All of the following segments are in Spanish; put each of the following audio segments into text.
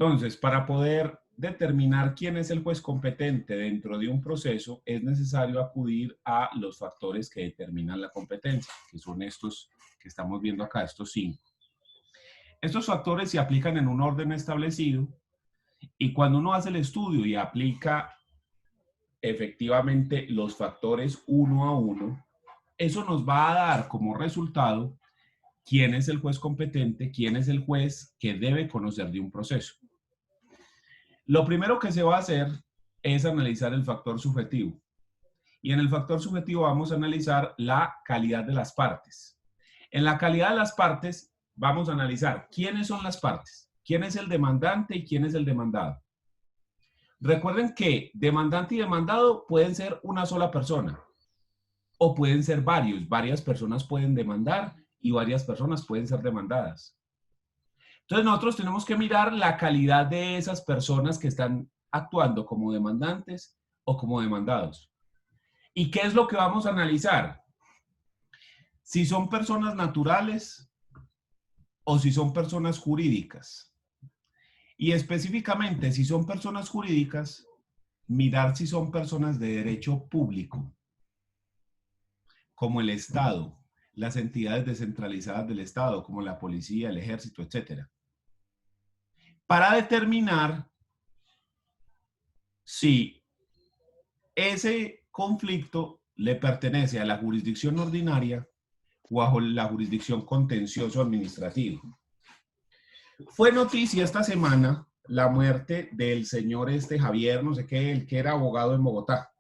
Entonces, para poder determinar quién es el juez competente dentro de un proceso, es necesario acudir a los factores que determinan la competencia, que son estos que estamos viendo acá, estos 5. Estos factores se aplican en un orden establecido y cuando uno hace el estudio y aplica efectivamente los factores uno a uno, eso nos va a dar como resultado quién es el juez competente, quién es el juez que debe conocer de un proceso. Lo primero que se va a hacer es analizar el factor subjetivo. Y en el factor subjetivo vamos a analizar la calidad de las partes. En la calidad de las partes vamos a analizar quiénes son las partes, quién es el demandante y quién es el demandado. Recuerden que demandante y demandado pueden ser una sola persona o pueden ser varios. Varias personas pueden demandar y varias personas pueden ser demandadas. Entonces nosotros tenemos que mirar la calidad de esas personas que están actuando como demandantes o como demandados. ¿Y qué es lo que vamos a analizar? Si son personas naturales o si son personas jurídicas. Y específicamente, si son personas jurídicas, mirar si son personas de derecho público, como el Estado, las entidades descentralizadas del Estado, como la policía, el ejército, etc. Para determinar si ese conflicto le pertenece a la jurisdicción ordinaria o a la jurisdicción contencioso administrativa. Fue noticia esta semana la muerte del señor Javier, no sé qué, el que era abogado en Bogotá,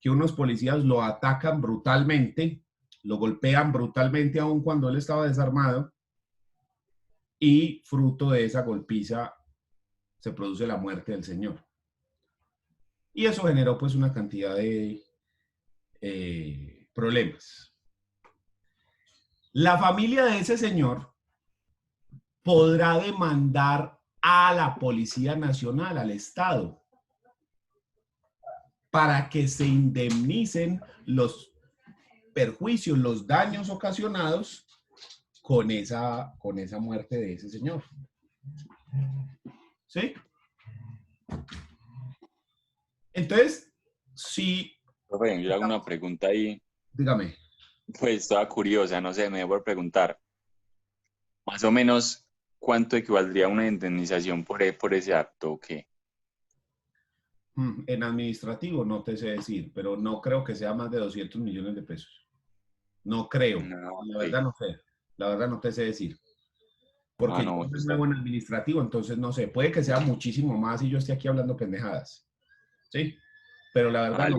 que unos policías lo atacan brutalmente, lo golpean brutalmente aun cuando él estaba desarmado y fruto de esa golpiza se produce la muerte del señor. Y eso generó pues una cantidad de problemas. La familia de ese señor podrá demandar a la Policía Nacional, al Estado, para que se indemnicen los perjuicios, los daños ocasionados con esa muerte de ese señor. ¿Sí? Entonces, si... Profe, yo hago una pregunta ahí, Dígame. pues toda curiosa, no sé, me debo preguntar, más o menos, ¿cuánto equivaldría una indemnización por ese acto o qué? En administrativo no te sé decir, pero no creo que sea más de 200 millones de pesos. No creo. No, La ok. verdad no sé. La verdad no te sé decir. Porque yo No, soy pues nuevo en administrativo, entonces no sé. Puede que sea muchísimo más y yo esté aquí hablando pendejadas. ¿Sí? Pero la verdad vale.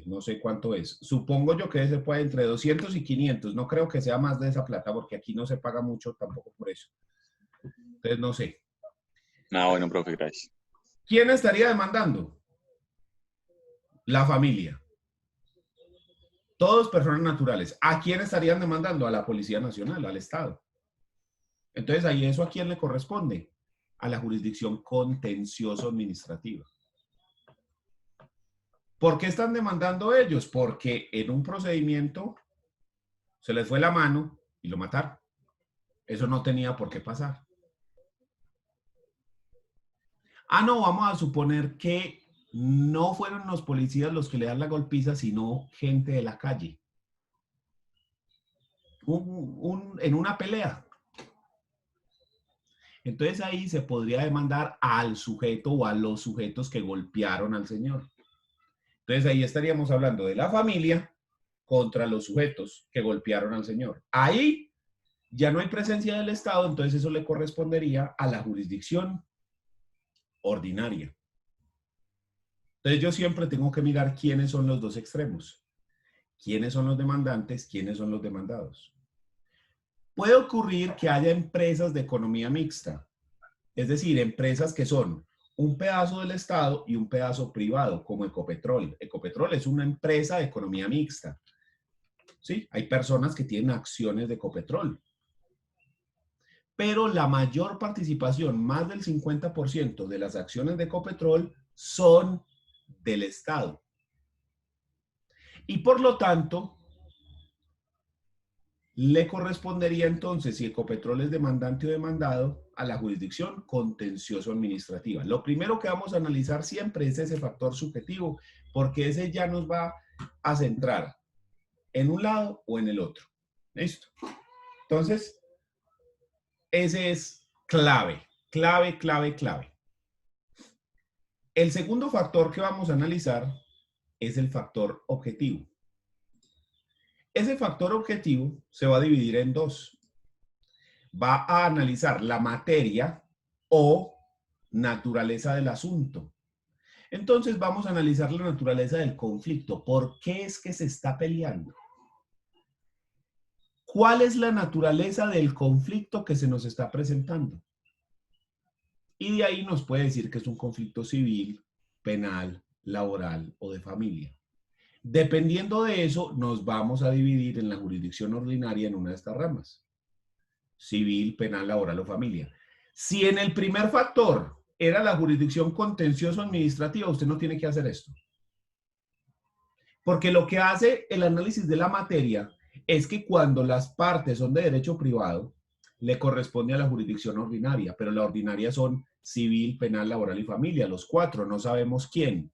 no sé cuánto es. Supongo yo que se puede entre 200 y 500. No creo que sea más de esa plata porque aquí no se paga mucho tampoco por eso. Entonces no sé. No, bueno, profe, gracias. ¿Quién estaría demandando? La familia. Todos personas naturales. ¿A quién estarían demandando? A la Policía Nacional, al Estado. Entonces ahí eso a quién le corresponde? A la jurisdicción contencioso administrativa. ¿Por qué están demandando ellos? Porque en un procedimiento se les fue la mano y lo mataron. Eso no tenía por qué pasar. Ah, no, vamos a suponer que no fueron los policías los que le dan la golpiza, sino gente de la calle. En una pelea. Entonces ahí se podría demandar al sujeto o a los sujetos que golpearon al señor. Entonces ahí estaríamos hablando de la familia contra los sujetos que golpearon al señor. Ahí ya no hay presencia del Estado, entonces eso le correspondería a la jurisdicción ordinaria. Entonces yo siempre tengo que mirar quiénes son los dos extremos. ¿Quiénes son los demandantes? ¿Quiénes son los demandados? Puede ocurrir que haya empresas de economía mixta, es decir, empresas que son un pedazo del Estado y un pedazo privado, como Ecopetrol. Ecopetrol es una empresa de economía mixta. ¿Sí? Hay personas que tienen acciones de Ecopetrol. Pero la mayor participación, más del 50% de las acciones de Ecopetrol son del Estado. Y por lo tanto, le correspondería entonces, si Ecopetrol es demandante o demandado, a la jurisdicción contencioso-administrativa. Lo primero que vamos a analizar siempre es ese factor subjetivo, porque ese ya nos va a centrar en un lado o en el otro. ¿Listo? Entonces, ese es clave, clave, clave, clave. El segundo factor que vamos a analizar es el factor objetivo. Ese factor objetivo se va a dividir en dos. Va a analizar la materia o naturaleza del asunto. Entonces vamos a analizar la naturaleza del conflicto. ¿Por qué es que se está peleando? ¿Cuál es la naturaleza del conflicto que se nos está presentando? Y de ahí nos puede decir que es un conflicto civil, penal, laboral o de familia. Dependiendo de eso, nos vamos a dividir en la jurisdicción ordinaria en una de estas ramas. Civil, penal, laboral o familia. Si en el primer factor era la jurisdicción contencioso-administrativa, usted no tiene que hacer esto. Porque lo que hace el análisis de la materia es que cuando las partes son de derecho privado, le corresponde a la jurisdicción ordinaria, pero la ordinaria son civil, penal, laboral y familia, los cuatro, no sabemos quién.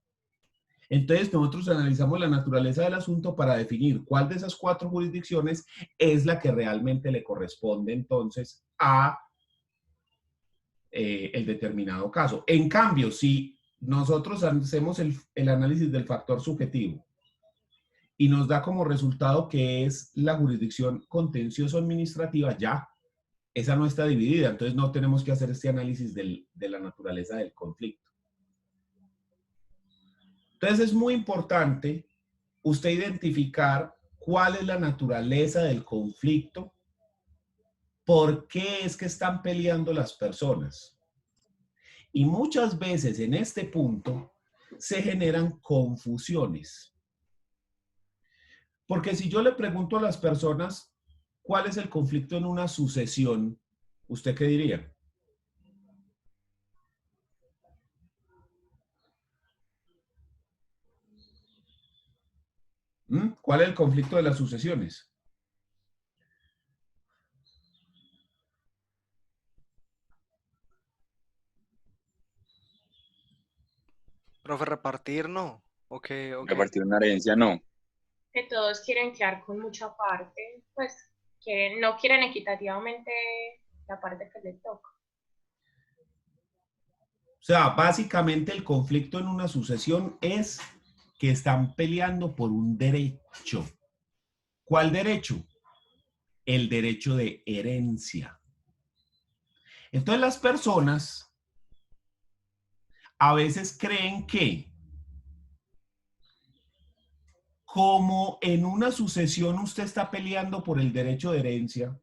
Entonces nosotros analizamos la naturaleza del asunto para definir cuál de esas cuatro jurisdicciones es la que realmente le corresponde entonces a el determinado caso. En cambio, si nosotros hacemos el análisis del factor subjetivo y nos da como resultado que es la jurisdicción contencioso administrativa, ya, esa no está dividida, entonces no tenemos que hacer este análisis de la naturaleza del conflicto. Entonces es muy importante usted identificar cuál es la naturaleza del conflicto, por qué es que están peleando las personas. Y muchas veces en este punto se generan confusiones. Porque si yo le pregunto a las personas cuál es el conflicto en una sucesión, ¿usted qué diría? ¿Cuál es el conflicto de las sucesiones? Profe, repartir no. Ok, ok. Repartir una herencia, no. Que todos quieren quedar con mucha parte, pues no quieren equitativamente la parte que les toca. O sea, básicamente el conflicto en una sucesión es que están peleando por un derecho. ¿Cuál derecho? El derecho de herencia. Entonces las personas a veces creen que como en una sucesión usted está peleando por el derecho de herencia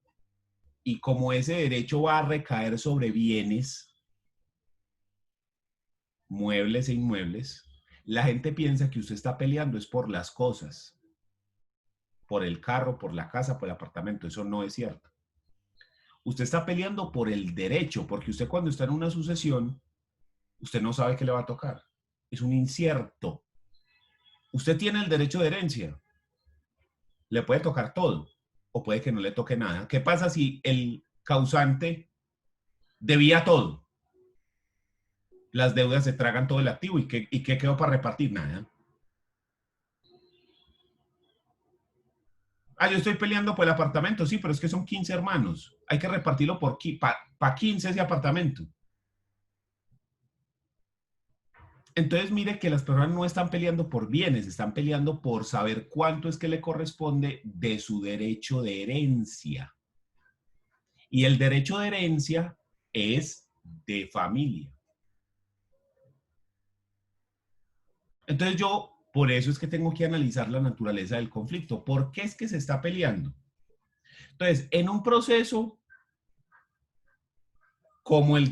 y como ese derecho va a recaer sobre bienes, muebles e inmuebles, la gente piensa que usted está peleando es por las cosas, por el carro, por la casa, por el apartamento. Eso no es cierto. Usted está peleando por el derecho, porque usted cuando está en una sucesión, usted no sabe qué le va a tocar. Es un incierto. Usted tiene el derecho de herencia. Le puede tocar todo o puede que no le toque nada. ¿Qué pasa si el causante debía todo? Las deudas se tragan todo el activo y ¿qué quedó para repartir? Nada. Yo estoy peleando por el apartamento, sí, pero es que son 15 hermanos. Hay que repartirlo por 15 ese apartamento. Entonces, mire que las personas no están peleando por bienes, están peleando por saber cuánto es que le corresponde de su derecho de herencia. Y el derecho de herencia es de familia. Entonces por eso es que tengo que analizar la naturaleza del conflicto. ¿Por qué es que se está peleando? Entonces, en un proceso como el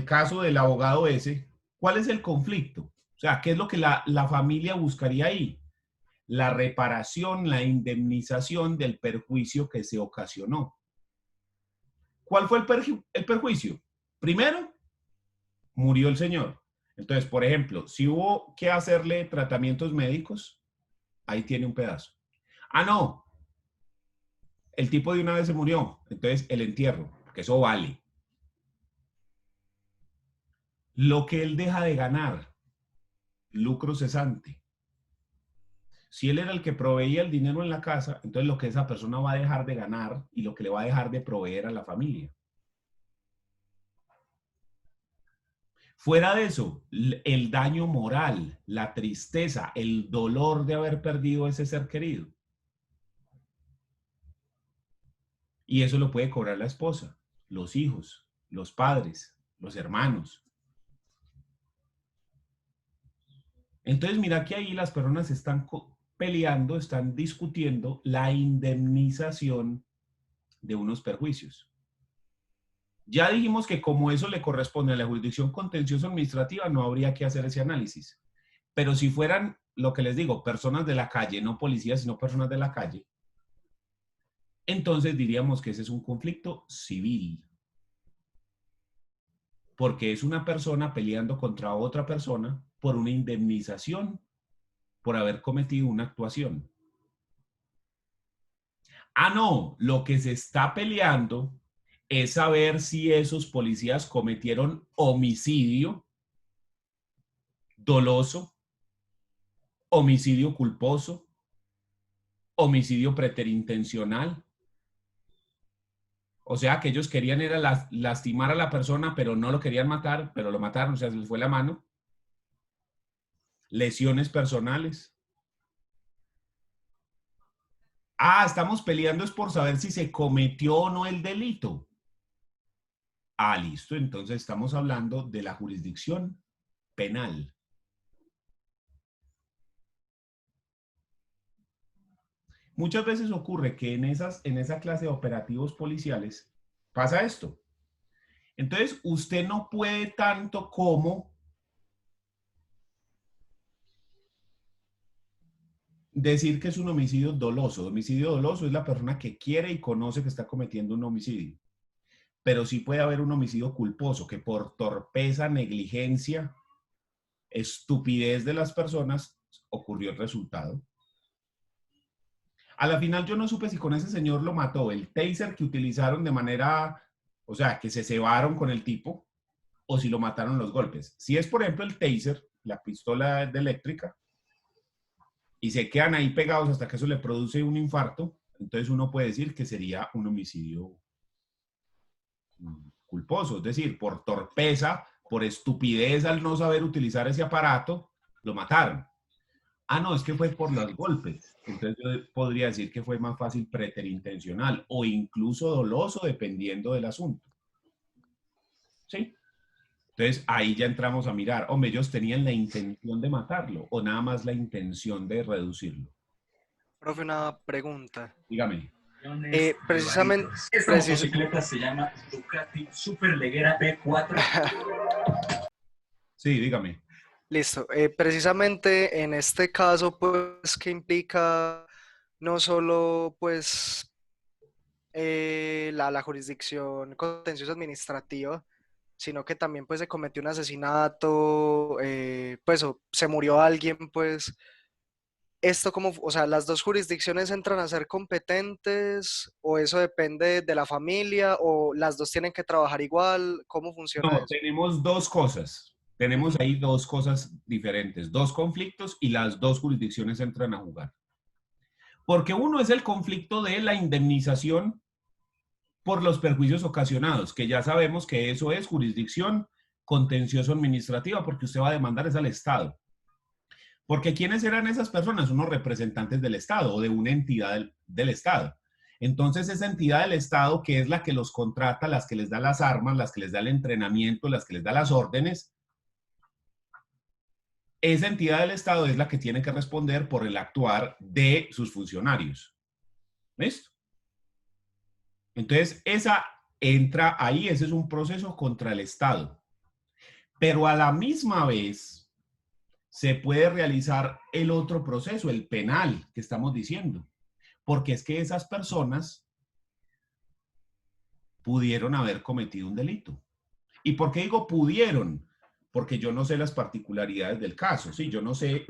caso del abogado ese, ¿cuál es el conflicto? O sea, ¿qué es lo que la familia buscaría ahí? La reparación, la indemnización del perjuicio que se ocasionó. ¿Cuál fue el perjuicio? Primero, murió el señor. Entonces, por ejemplo, si hubo que hacerle tratamientos médicos, ahí tiene un pedazo. No, el tipo de una vez se murió, entonces el entierro, que eso vale. Lo que él deja de ganar, lucro cesante. Si él era el que proveía el dinero en la casa, entonces lo que esa persona va a dejar de ganar y lo que le va a dejar de proveer a la familia. Fuera de eso, el daño moral, la tristeza, el dolor de haber perdido ese ser querido. Y eso lo puede cobrar la esposa, los hijos, los padres, los hermanos. Entonces, mira que ahí las personas están peleando, están discutiendo la indemnización de unos perjuicios. Ya dijimos que como eso le corresponde a la jurisdicción contencioso administrativa, no habría que hacer ese análisis. Pero si fueran, lo que les digo, personas de la calle, no policías, sino personas de la calle, entonces diríamos que ese es un conflicto civil. Porque es una persona peleando contra otra persona por una indemnización por haber cometido una actuación. Ah, no, lo que se está peleando es saber si esos policías cometieron homicidio doloso, homicidio culposo, homicidio preterintencional. O sea, que ellos querían era lastimar a la persona, pero no lo querían matar, pero lo mataron, o sea, se les fue la mano. Lesiones personales. Ah, estamos peleando es por saber si se cometió o no el delito. Ah, listo, entonces estamos hablando de la jurisdicción penal. Muchas veces ocurre que en esa clase de operativos policiales pasa esto. Entonces, usted no puede tanto como decir que es un homicidio doloso. Homicidio doloso es la persona que quiere y conoce que está cometiendo un homicidio. Pero sí puede haber un homicidio culposo, que por torpeza, negligencia, estupidez de las personas ocurrió el resultado. A la final yo no supe si con ese señor lo mató el taser que utilizaron de manera, o sea, que se cebaron con el tipo, o si lo mataron los golpes. Si es, por ejemplo, el taser, la pistola de eléctrica, y se quedan ahí pegados hasta que eso le produce un infarto, entonces uno puede decir que sería un homicidio culposo, es decir, por torpeza, por estupidez al no saber utilizar ese aparato, lo mataron. Ah, no, es que fue por los golpes. Entonces yo podría decir que fue más fácil preterintencional o incluso doloso dependiendo del asunto. ¿Sí? Entonces ahí ya entramos a mirar, hombre, ellos tenían la intención de matarlo o nada más la intención de reducirlo. Profe, una pregunta. Dígame. Precisamente... Esta motocicleta se llama Ducati Superleggera B4. Sí, dígame. Listo. Precisamente en este caso, pues, que implica no solo, pues, la jurisdicción contenciosa administrativa, sino que también, pues, se cometió un asesinato, pues, o se murió alguien, pues, esto como, o sea, las dos jurisdicciones entran a ser competentes, o eso depende de la familia, o las dos tienen que trabajar igual, ¿cómo funciona No, eso? tenemos dos cosas. Tenemos ahí dos cosas diferentes, dos conflictos y las dos jurisdicciones entran a jugar. Porque uno es el conflicto de la indemnización por los perjuicios ocasionados, que ya sabemos que eso es jurisdicción contencioso administrativa, porque usted va a demandar es al Estado. Porque ¿quiénes eran esas personas? Unos representantes del Estado o de una entidad del Estado. Entonces, esa entidad del Estado, que es la que los contrata, las que les da las armas, las que les da el entrenamiento, las que les da las órdenes, esa entidad del Estado es la que tiene que responder por el actuar de sus funcionarios. ¿Listo? Entonces, esa entra ahí, ese es un proceso contra el Estado. Pero a la misma vez, se puede realizar el otro proceso, el penal, que estamos diciendo. Porque es que esas personas pudieron haber cometido un delito. ¿Y por qué digo pudieron? Porque yo no sé las particularidades del caso, ¿sí? Yo no sé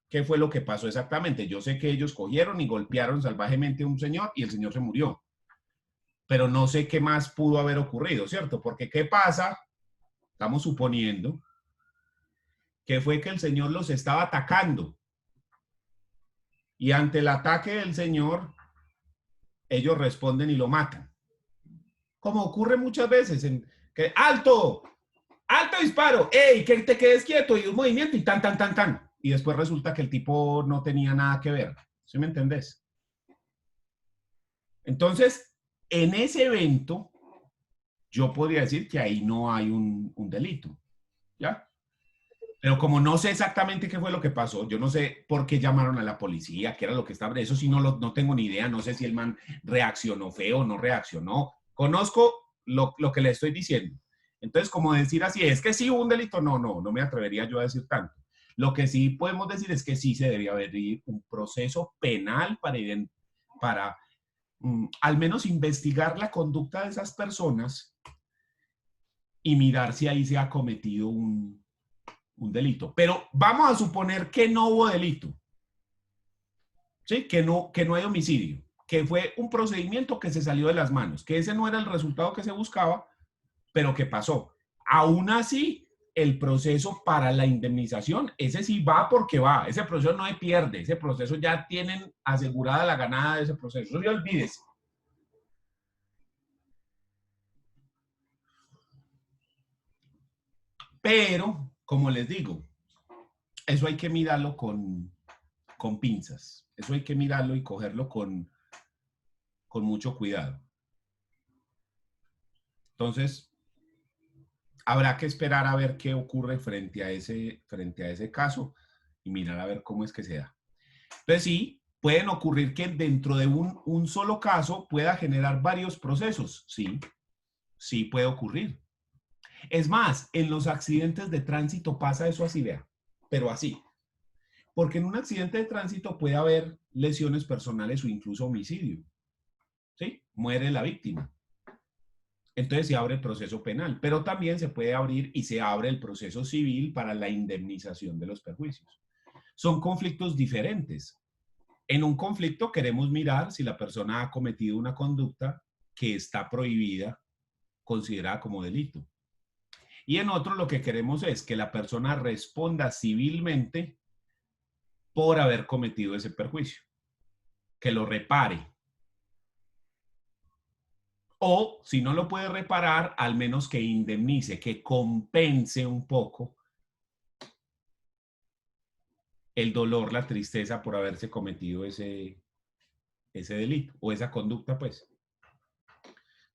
qué fue lo que pasó exactamente. Yo sé que ellos cogieron y golpearon salvajemente a un señor y el señor se murió. Pero no sé qué más pudo haber ocurrido, ¿cierto? Porque ¿qué pasa? Estamos suponiendo que fue que el señor los estaba atacando. Y ante el ataque del señor, ellos responden y lo matan. Como ocurre muchas veces en que ¡alto! ¡Alto disparo! ¡Ey! Que te quedes quieto y un movimiento y tan, tan, tan, tan. Y después resulta que el tipo no tenía nada que ver. ¿Sí me entendés? Entonces, en ese evento, yo podría decir que ahí no hay un delito. ¿Ya? Pero como no sé exactamente qué fue lo que pasó, yo no sé por qué llamaron a la policía, qué era lo que estaba, eso sí no tengo ni idea, no sé si el man reaccionó feo o no reaccionó. Conozco lo que le estoy diciendo. Entonces, como decir así, es que sí hubo un delito, no me atrevería yo a decir tanto. Lo que sí podemos decir es que sí se debía abrir un proceso penal para al menos investigar la conducta de esas personas y mirar si ahí se ha cometido un delito. Pero vamos a suponer que no hubo delito, ¿sí? Que no hay homicidio, que fue un procedimiento que se salió de las manos, que ese no era el resultado que se buscaba, pero que pasó. Aún así, el proceso para la indemnización, ese sí va porque va, ese proceso no se pierde, ese proceso ya tienen asegurada la ganada de ese proceso, no se olvides. Pero, como les digo, eso hay que mirarlo con pinzas, eso hay que mirarlo y cogerlo con mucho cuidado. Entonces, habrá que esperar a ver qué ocurre frente a ese caso y mirar a ver cómo es que se da. Entonces, sí, pueden ocurrir que dentro de un solo caso pueda generar varios procesos. Sí puede ocurrir. Es más, en los accidentes de tránsito pasa eso así, vea, pero así. Porque en un accidente de tránsito puede haber lesiones personales o incluso homicidio. ¿Sí? Muere la víctima. Entonces se abre el proceso penal, pero también se puede abrir y se abre el proceso civil para la indemnización de los perjuicios. Son conflictos diferentes. En un conflicto queremos mirar si la persona ha cometido una conducta que está prohibida, considerada como delito. Y en otro lo que queremos es que la persona responda civilmente por haber cometido ese perjuicio, que lo repare. O si no lo puede reparar, al menos que indemnice, que compense un poco el dolor, la tristeza por haberse cometido ese delito o esa conducta, pues.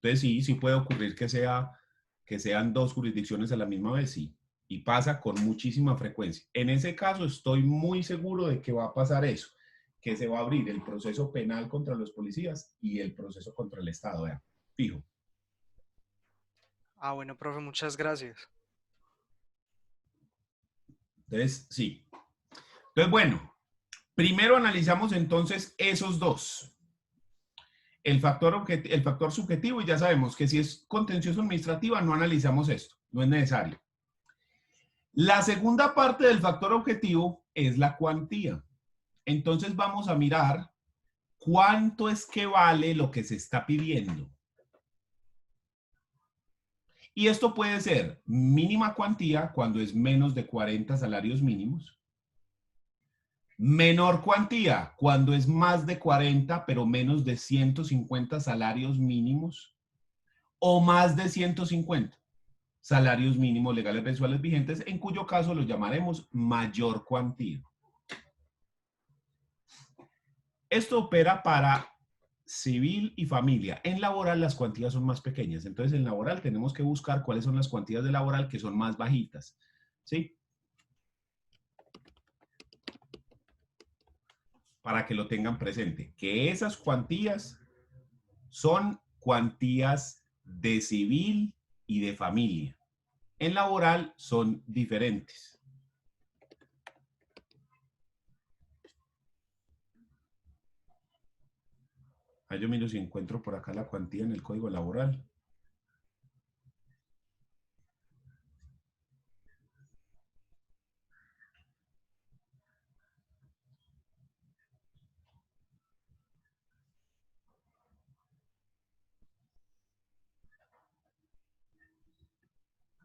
Entonces sí puede ocurrir que sean dos jurisdicciones a la misma vez, sí. Y pasa con muchísima frecuencia. En ese caso estoy muy seguro de que va a pasar eso, que se va a abrir el proceso penal contra los policías y el proceso contra el Estado, vean, fijo. Ah, bueno, profe, muchas gracias. Entonces, sí. Entonces, bueno, primero analizamos entonces esos dos. El factor subjetivo, y ya sabemos que si es contencioso administrativa, no analizamos esto, no es necesario. La segunda parte del factor objetivo es la cuantía. Entonces vamos a mirar cuánto es que vale lo que se está pidiendo. Y esto puede ser mínima cuantía cuando es menos de 40 salarios mínimos. Menor cuantía cuando es más de 40 pero menos de 150 salarios mínimos. O más de 150 salarios mínimos legales mensuales vigentes, en cuyo caso lo llamaremos mayor cuantía. Esto opera para civil y familia. En laboral las cuantías son más pequeñas. Entonces en laboral tenemos que buscar cuáles son las cuantías de laboral que son más bajitas. ¿Sí? Para que lo tengan presente. Que esas cuantías son cuantías de civil y de familia. En laboral son diferentes. Ahí yo miro si encuentro por acá la cuantía en el código laboral.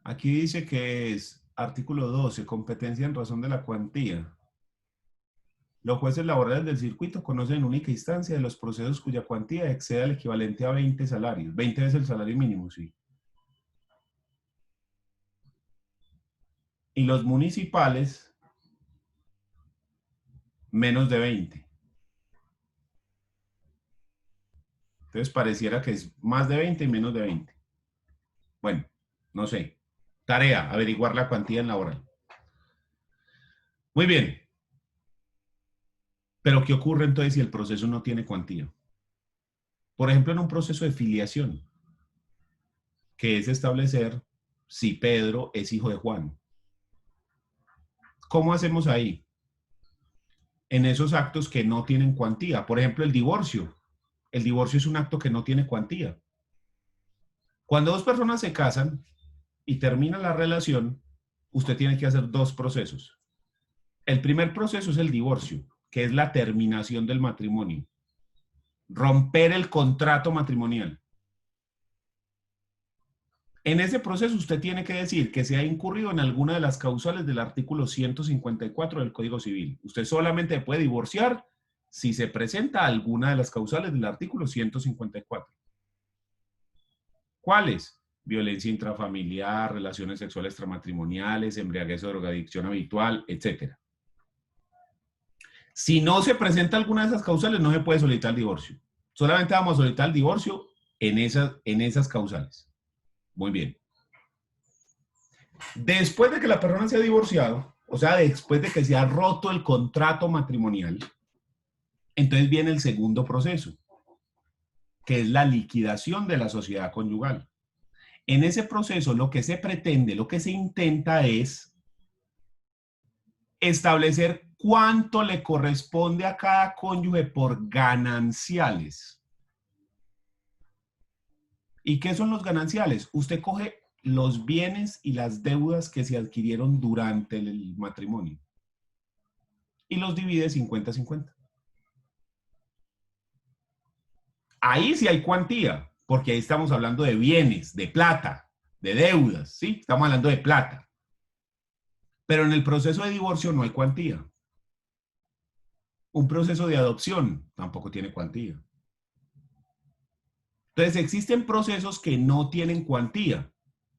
Aquí dice que es artículo 12, competencia en razón de la cuantía. Los jueces laborales del circuito conocen en única instancia de los procesos cuya cuantía exceda el equivalente a 20 salarios. 20 es el salario mínimo, sí. Y los municipales, menos de 20. Entonces pareciera que es más de 20 y menos de 20. Bueno, no sé. Tarea, averiguar la cuantía en laboral. Muy bien. Pero ¿qué ocurre entonces si el proceso no tiene cuantía? Por ejemplo, en un proceso de filiación, que es establecer si Pedro es hijo de Juan. ¿Cómo hacemos ahí? En esos actos que no tienen cuantía. Por ejemplo, el divorcio. El divorcio es un acto que no tiene cuantía. Cuando dos personas se casan y termina la relación, usted tiene que hacer dos procesos. El primer proceso es el divorcio, que es la terminación del matrimonio. Romper el contrato matrimonial. En ese proceso usted tiene que decir que se ha incurrido en alguna de las causales del artículo 154 del Código Civil. Usted solamente puede divorciar si se presenta alguna de las causales del artículo 154. ¿Cuáles? Violencia intrafamiliar, relaciones sexuales extramatrimoniales, embriaguez o drogadicción habitual, etc. Si no se presenta alguna de esas causales, no se puede solicitar el divorcio. Solamente vamos a solicitar el divorcio en esas causales. Muy bien. Después de que la persona se ha divorciado, o sea, después de que se ha roto el contrato matrimonial, entonces viene el segundo proceso, que es la liquidación de la sociedad conyugal. En ese proceso lo que se pretende, lo que se intenta es establecer cuánto le corresponde a cada cónyuge por gananciales. ¿Y qué son los gananciales? Usted coge los bienes y las deudas que se adquirieron durante el matrimonio y los divide 50-50. Ahí sí hay cuantía, porque ahí estamos hablando de bienes, de plata, de deudas, ¿sí? Estamos hablando de plata. Pero en el proceso de divorcio no hay cuantía. Un proceso de adopción tampoco tiene cuantía. Entonces existen procesos que no tienen cuantía,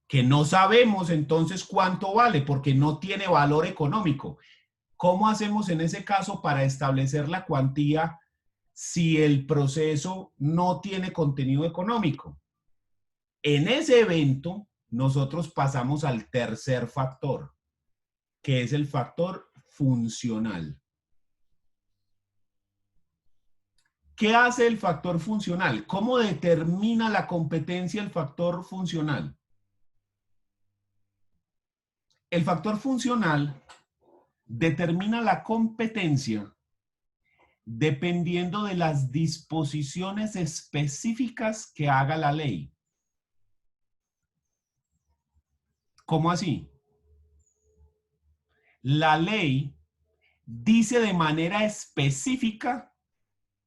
que no sabemos entonces cuánto vale, porque no tiene valor económico. ¿Cómo hacemos en ese caso para establecer la cuantía si el proceso no tiene contenido económico? En ese evento, nosotros pasamos al tercer factor, que es el factor funcional. ¿Qué hace el factor funcional? ¿Cómo determina la competencia el factor funcional? El factor funcional determina la competencia dependiendo de las disposiciones específicas que haga la ley. ¿Cómo así? La ley dice de manera específica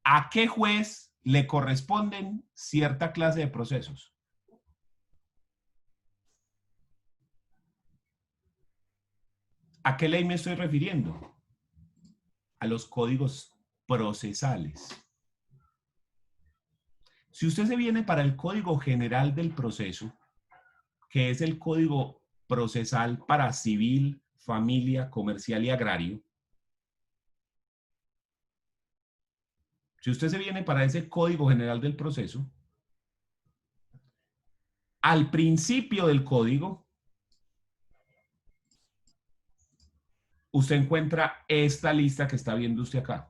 a qué juez le corresponden cierta clase de procesos. ¿A qué ley me estoy refiriendo? A los códigos procesales. Si usted se viene para el Código General del Proceso, que es el código procesal para civil, familia, comercial y agrario, si usted se viene para ese Código General del Proceso, al principio del código, usted encuentra esta lista que está viendo usted acá.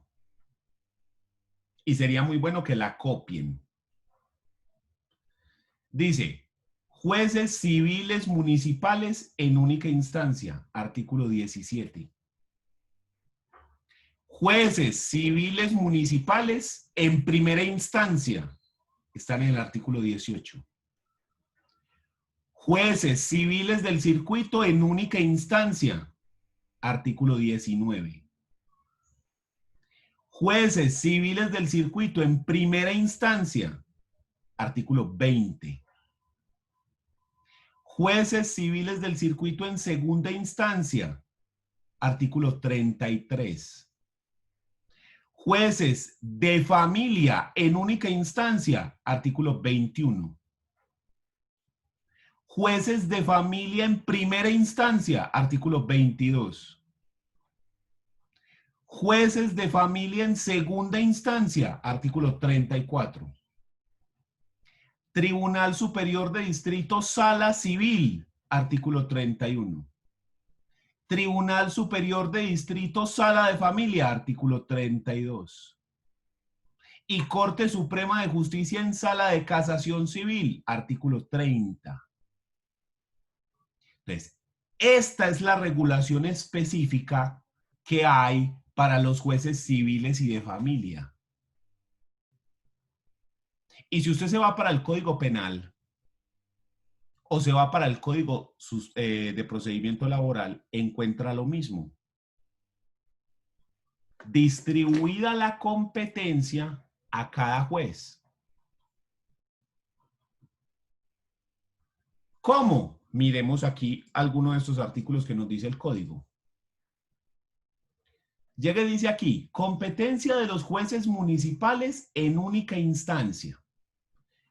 Y sería muy bueno que la copien. Dice, jueces civiles municipales en única instancia, artículo 17. Jueces civiles municipales en primera instancia, están en el artículo 18. Jueces civiles del circuito en única instancia, artículo 19. Jueces civiles del circuito en primera instancia, artículo 20. Jueces civiles del circuito en segunda instancia, artículo 33. Jueces de familia en única instancia, artículo 21. Jueces de familia en primera instancia, artículo 22. Jueces de familia en segunda instancia, artículo 34. Tribunal Superior de Distrito, Sala Civil, artículo 31. Tribunal Superior de Distrito, Sala de Familia, artículo 32. Y Corte Suprema de Justicia en Sala de Casación Civil, artículo 30. Entonces, esta es la regulación específica que hay para los jueces civiles y de familia. Y si usted se va para el Código Penal o se va para el Código de Procedimiento Laboral, encuentra lo mismo. Distribuida la competencia a cada juez. ¿Cómo? Miremos aquí algunos de estos artículos que nos dice el Código. Llega y dice aquí, competencia de los jueces municipales en única instancia.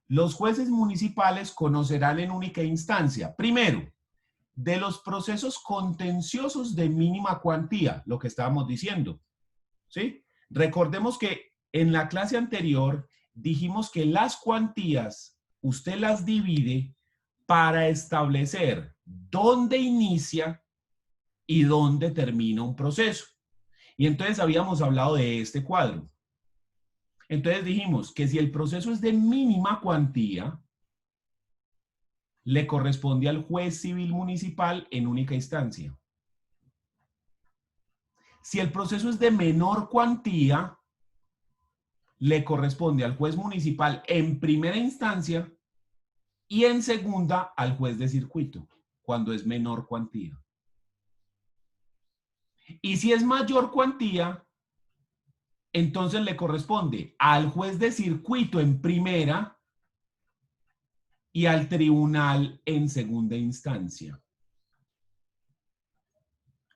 Los jueces municipales conocerán en única instancia, primero, de los procesos contenciosos de mínima cuantía, lo que estábamos diciendo, ¿sí? Recordemos que en la clase anterior dijimos que las cuantías usted las divide para establecer dónde inicia y dónde termina un proceso. Y entonces habíamos hablado de este cuadro. Entonces dijimos que si el proceso es de mínima cuantía, le corresponde al juez civil municipal en única instancia. Si el proceso es de menor cuantía, le corresponde al juez municipal en primera instancia y en segunda al juez de circuito, cuando es menor cuantía. Y si es mayor cuantía, entonces le corresponde al juez de circuito en primera y al tribunal en segunda instancia.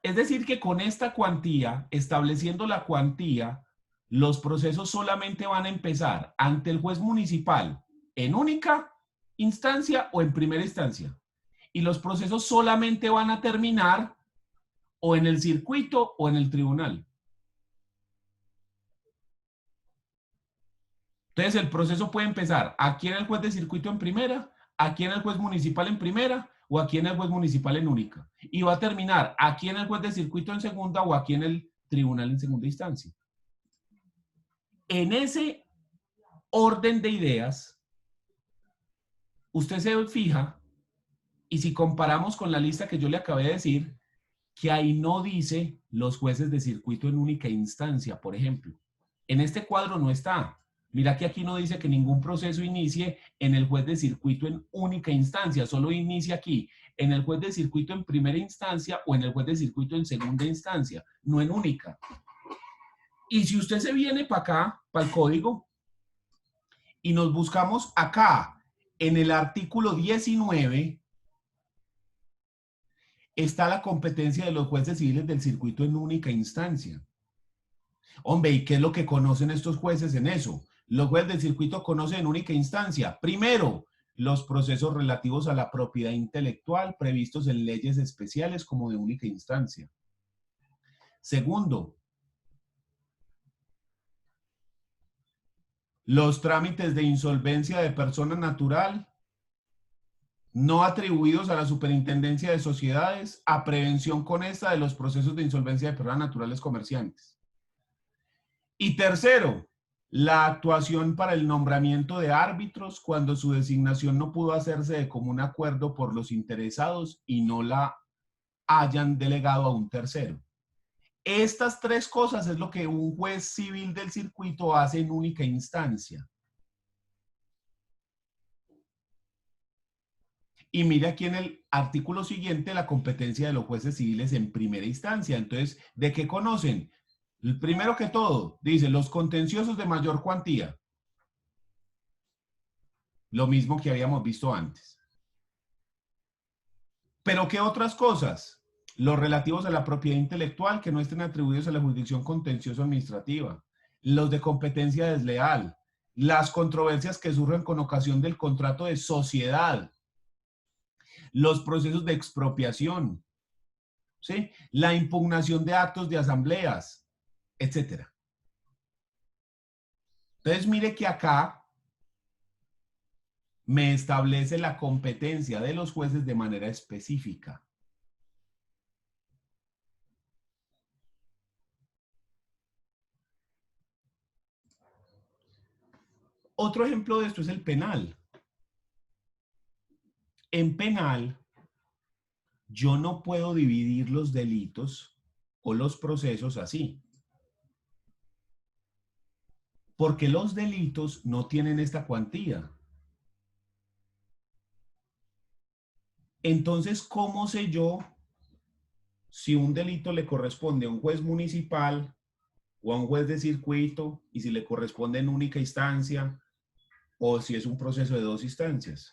Es decir que con esta cuantía, estableciendo la cuantía, los procesos solamente van a empezar ante el juez municipal en única instancia o en primera instancia. Y los procesos solamente van a terminar o en el circuito o en el tribunal. Entonces el proceso puede empezar aquí en el juez de circuito en primera, aquí en el juez municipal en primera o aquí en el juez municipal en única. Y va a terminar aquí en el juez de circuito en segunda o aquí en el tribunal en segunda instancia. En ese orden de ideas, usted se fija y si comparamos con la lista que yo le acabé de decir, que ahí no dice los jueces de circuito en única instancia, por ejemplo. En este cuadro no está. Mira que aquí no dice que ningún proceso inicie en el juez de circuito en única instancia, solo inicia aquí, en el juez de circuito en primera instancia o en el juez de circuito en segunda instancia, no en única. Y si usted se viene para acá, para el código, y nos buscamos acá, en el artículo 19, está la competencia de los jueces civiles del circuito en única instancia. Hombre, ¿y qué es lo que conocen estos jueces en eso? Los jueces del circuito conocen en única instancia, primero, los procesos relativos a la propiedad intelectual previstos en leyes especiales como de única instancia. Segundo, los trámites de insolvencia de persona natural no atribuidos a la Superintendencia de Sociedades, a prevención con esta de los procesos de insolvencia de personas naturales comerciantes. Y tercero, la actuación para el nombramiento de árbitros cuando su designación no pudo hacerse de común acuerdo por los interesados y no la hayan delegado a un tercero. Estas tres cosas es lo que un juez civil del circuito hace en única instancia. Y mire aquí en el artículo siguiente la competencia de los jueces civiles en primera instancia. Entonces, ¿de qué conocen? El primero que todo, dice, los contenciosos de mayor cuantía. Lo mismo que habíamos visto antes. Pero ¿qué otras cosas? Los relativos a la propiedad intelectual que no estén atribuidos a la jurisdicción contencioso administrativa, los de competencia desleal, las controversias que surgen con ocasión del contrato de sociedad, los procesos de expropiación, ¿sí? La impugnación de actos de asambleas, etc. Entonces, mire que acá me establece la competencia de los jueces de manera específica. Otro ejemplo de esto es el penal. En penal, yo no puedo dividir los delitos o los procesos así. Porque los delitos no tienen esta cuantía. Entonces, ¿cómo sé yo si un delito le corresponde a un juez municipal o a un juez de circuito y si le corresponde en única instancia o si es un proceso de 2 instancias?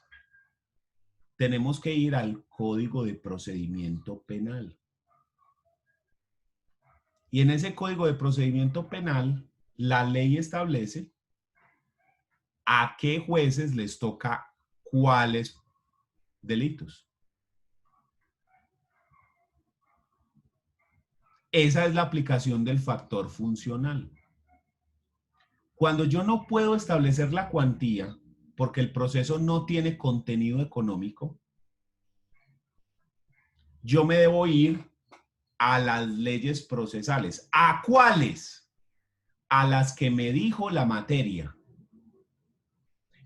Tenemos que ir al Código de Procedimiento Penal. Y en ese Código de Procedimiento Penal, la ley establece a qué jueces les toca cuáles delitos. Esa es la aplicación del factor funcional. Cuando yo no puedo establecer la cuantía, porque el proceso no tiene contenido económico, yo me debo ir a las leyes procesales. ¿A cuáles? A las que me dijo la materia.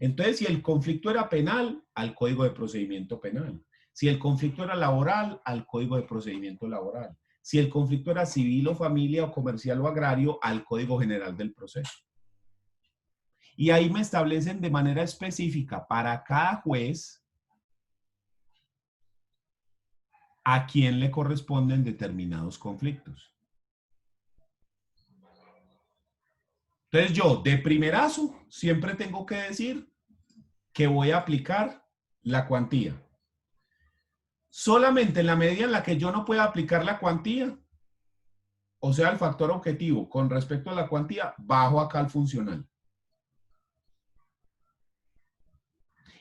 Entonces, si el conflicto era penal, al Código de Procedimiento Penal. Si el conflicto era laboral, al Código de Procedimiento Laboral. Si el conflicto era civil o familia o comercial o agrario, al Código General del Proceso. Y ahí me establecen de manera específica para cada juez a quién le corresponden determinados conflictos. Entonces yo, de primerazo, siempre tengo que decir que voy a aplicar la cuantía. Solamente en la medida en la que yo no pueda aplicar la cuantía, o sea, el factor objetivo con respecto a la cuantía, bajo acá al funcional.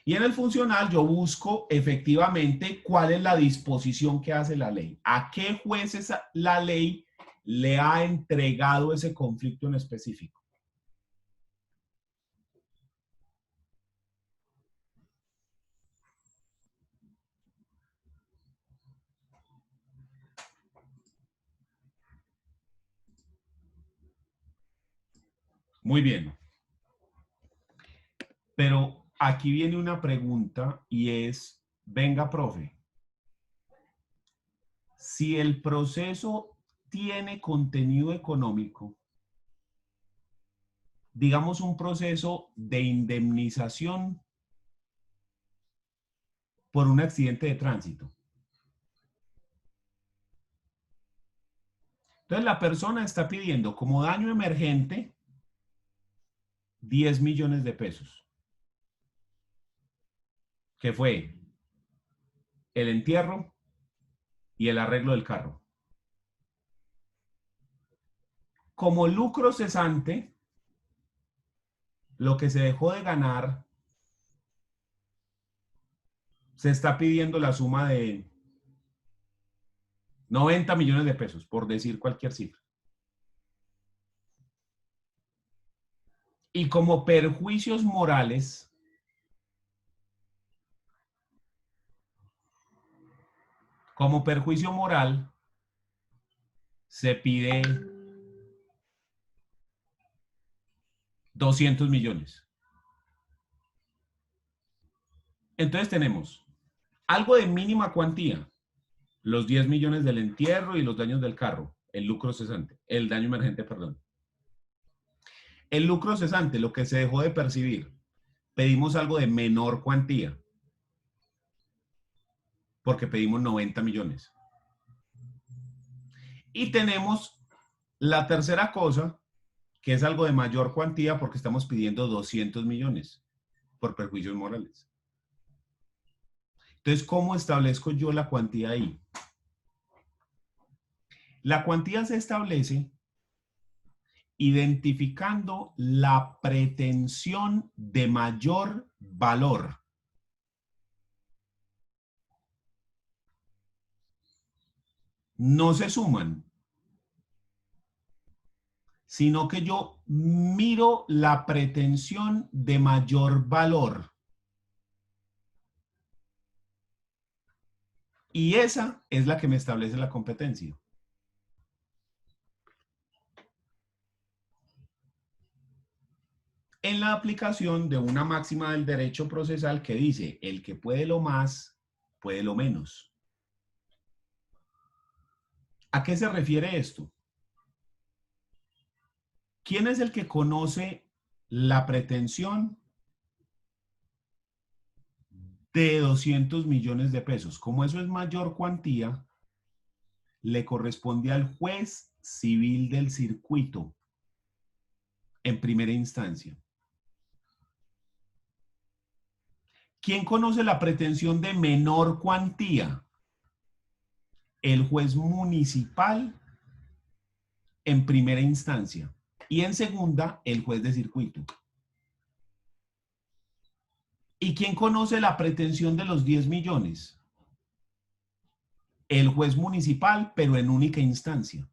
Y en el funcional yo busco efectivamente cuál es la disposición que hace la ley. ¿A qué jueces la ley le ha entregado ese conflicto en específico? Muy bien. Pero aquí viene una pregunta y es, venga, profe, si el proceso tiene contenido económico, digamos un proceso de indemnización por un accidente de tránsito. Entonces la persona está pidiendo como daño emergente 10 millones de pesos. Que fue el entierro y el arreglo del carro. Como lucro cesante, lo que se dejó de ganar, se está pidiendo la suma de 90 millones de pesos, por decir cualquier cifra. Y como perjuicios morales, como perjuicio moral, se pide 200 millones. Entonces tenemos algo de mínima cuantía, los 10 millones del entierro y los daños del carro, el lucro cesante, el daño emergente, perdón. El lucro cesante, lo que se dejó de percibir, pedimos algo de menor cuantía, porque pedimos 90 millones. Y tenemos la tercera cosa, que es algo de mayor cuantía, porque estamos pidiendo 200 millones por perjuicios morales. Entonces, ¿cómo establezco yo la cuantía ahí? La cuantía se establece identificando la pretensión de mayor valor. No se suman, sino que yo miro la pretensión de mayor valor. Y esa es la que me establece la competencia. En la aplicación de una máxima del derecho procesal que dice, el que puede lo más, puede lo menos. ¿A qué se refiere esto? ¿Quién es el que conoce la pretensión de 200 millones de pesos? Como eso es mayor cuantía, le corresponde al juez civil del circuito en primera instancia. ¿Quién conoce la pretensión de menor cuantía? El juez municipal en primera instancia y en segunda el juez de circuito. ¿Y quién conoce la pretensión de los 10 millones? El juez municipal, pero en única instancia.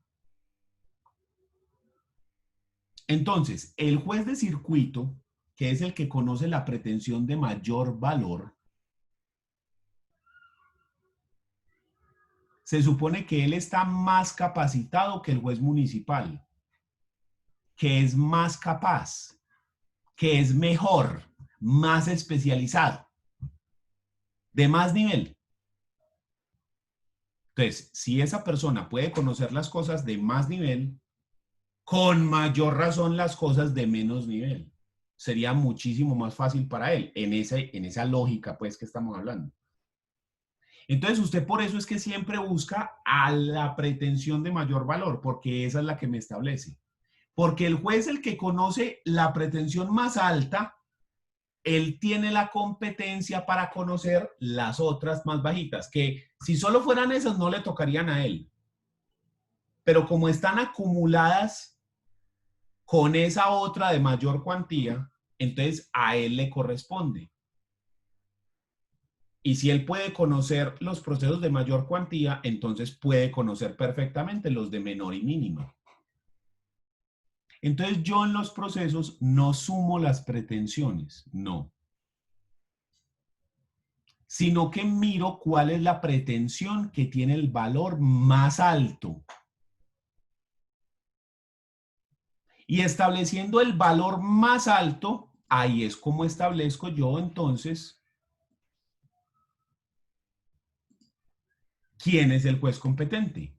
Entonces, el juez de circuito, que es el que conoce la pretensión de mayor valor, se supone que él está más capacitado que el juez municipal, que es más capaz, que es mejor, más especializado, de más nivel. Entonces, si esa persona puede conocer las cosas de más nivel, con mayor razón las cosas de menos nivel. Sería muchísimo más fácil para él, en esa lógica, pues, que estamos hablando. Entonces, usted por eso es que siempre busca a la pretensión de mayor valor, porque esa es la que me establece. Porque el juez, el que conoce la pretensión más alta, él tiene la competencia para conocer las otras más bajitas, que si solo fueran esas no le tocarían a él. Pero como están acumuladas con esa otra de mayor cuantía, entonces a él le corresponde. Y si él puede conocer los procesos de mayor cuantía, entonces puede conocer perfectamente los de menor y mínima. Entonces yo en los procesos no sumo las pretensiones, no. Sino que miro cuál es la pretensión que tiene el valor más alto. Y estableciendo el valor más alto, ahí es como establezco yo entonces quién es el juez competente.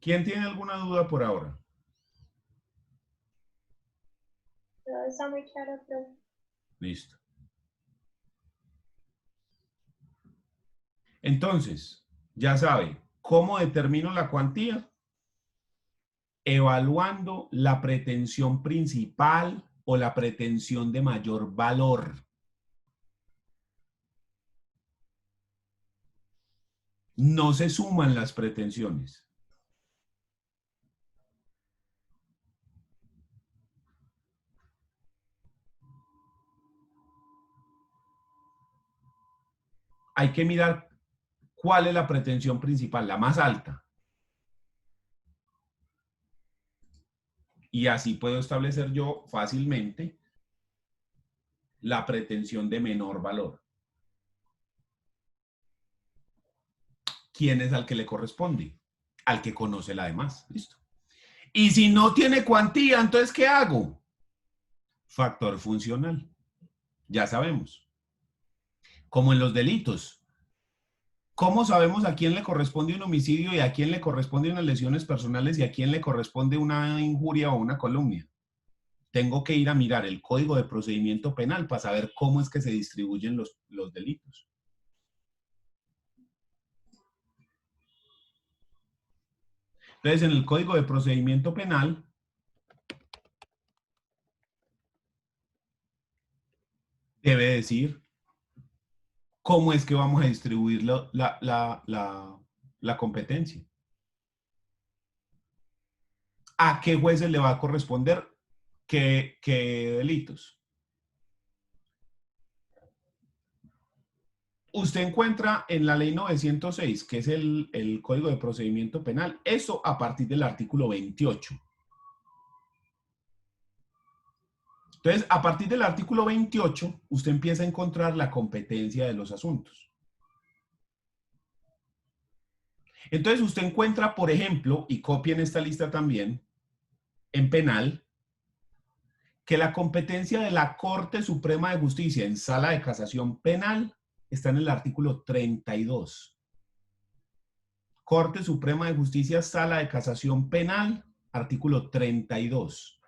¿Quién tiene alguna duda por ahora? Todo está muy claro, profe. Listo. Entonces, ya sabe, ¿cómo determino la cuantía? Evaluando la pretensión principal o la pretensión de mayor valor. No se suman las pretensiones. Hay que mirar cuál es la pretensión principal, la más alta. Y así puedo establecer yo fácilmente la pretensión de menor valor. ¿Quién es al que le corresponde? Al que conoce la demás. Listo. Y si no tiene cuantía, entonces, ¿qué hago? Factor funcional. Ya sabemos. Como en los delitos. ¿Cómo sabemos a quién le corresponde un homicidio y a quién le corresponde unas lesiones personales y a quién le corresponde una injuria o una calumnia? Tengo que ir a mirar el Código de Procedimiento Penal para saber cómo es que se distribuyen los delitos. Entonces, en el Código de Procedimiento Penal, debe decir cómo es que vamos a distribuir la competencia. ¿A qué jueces le va a corresponder qué delitos? Usted encuentra en la ley 906, que es el Código de Procedimiento Penal, eso a partir del artículo 28. Entonces, a partir del artículo 28, usted empieza a encontrar la competencia de los asuntos. Entonces, usted encuentra, por ejemplo, y copia en esta lista también, en penal, que la competencia de la Corte Suprema de Justicia en sala de casación penal está en el artículo 32. Corte Suprema de Justicia, sala de casación penal, artículo 32.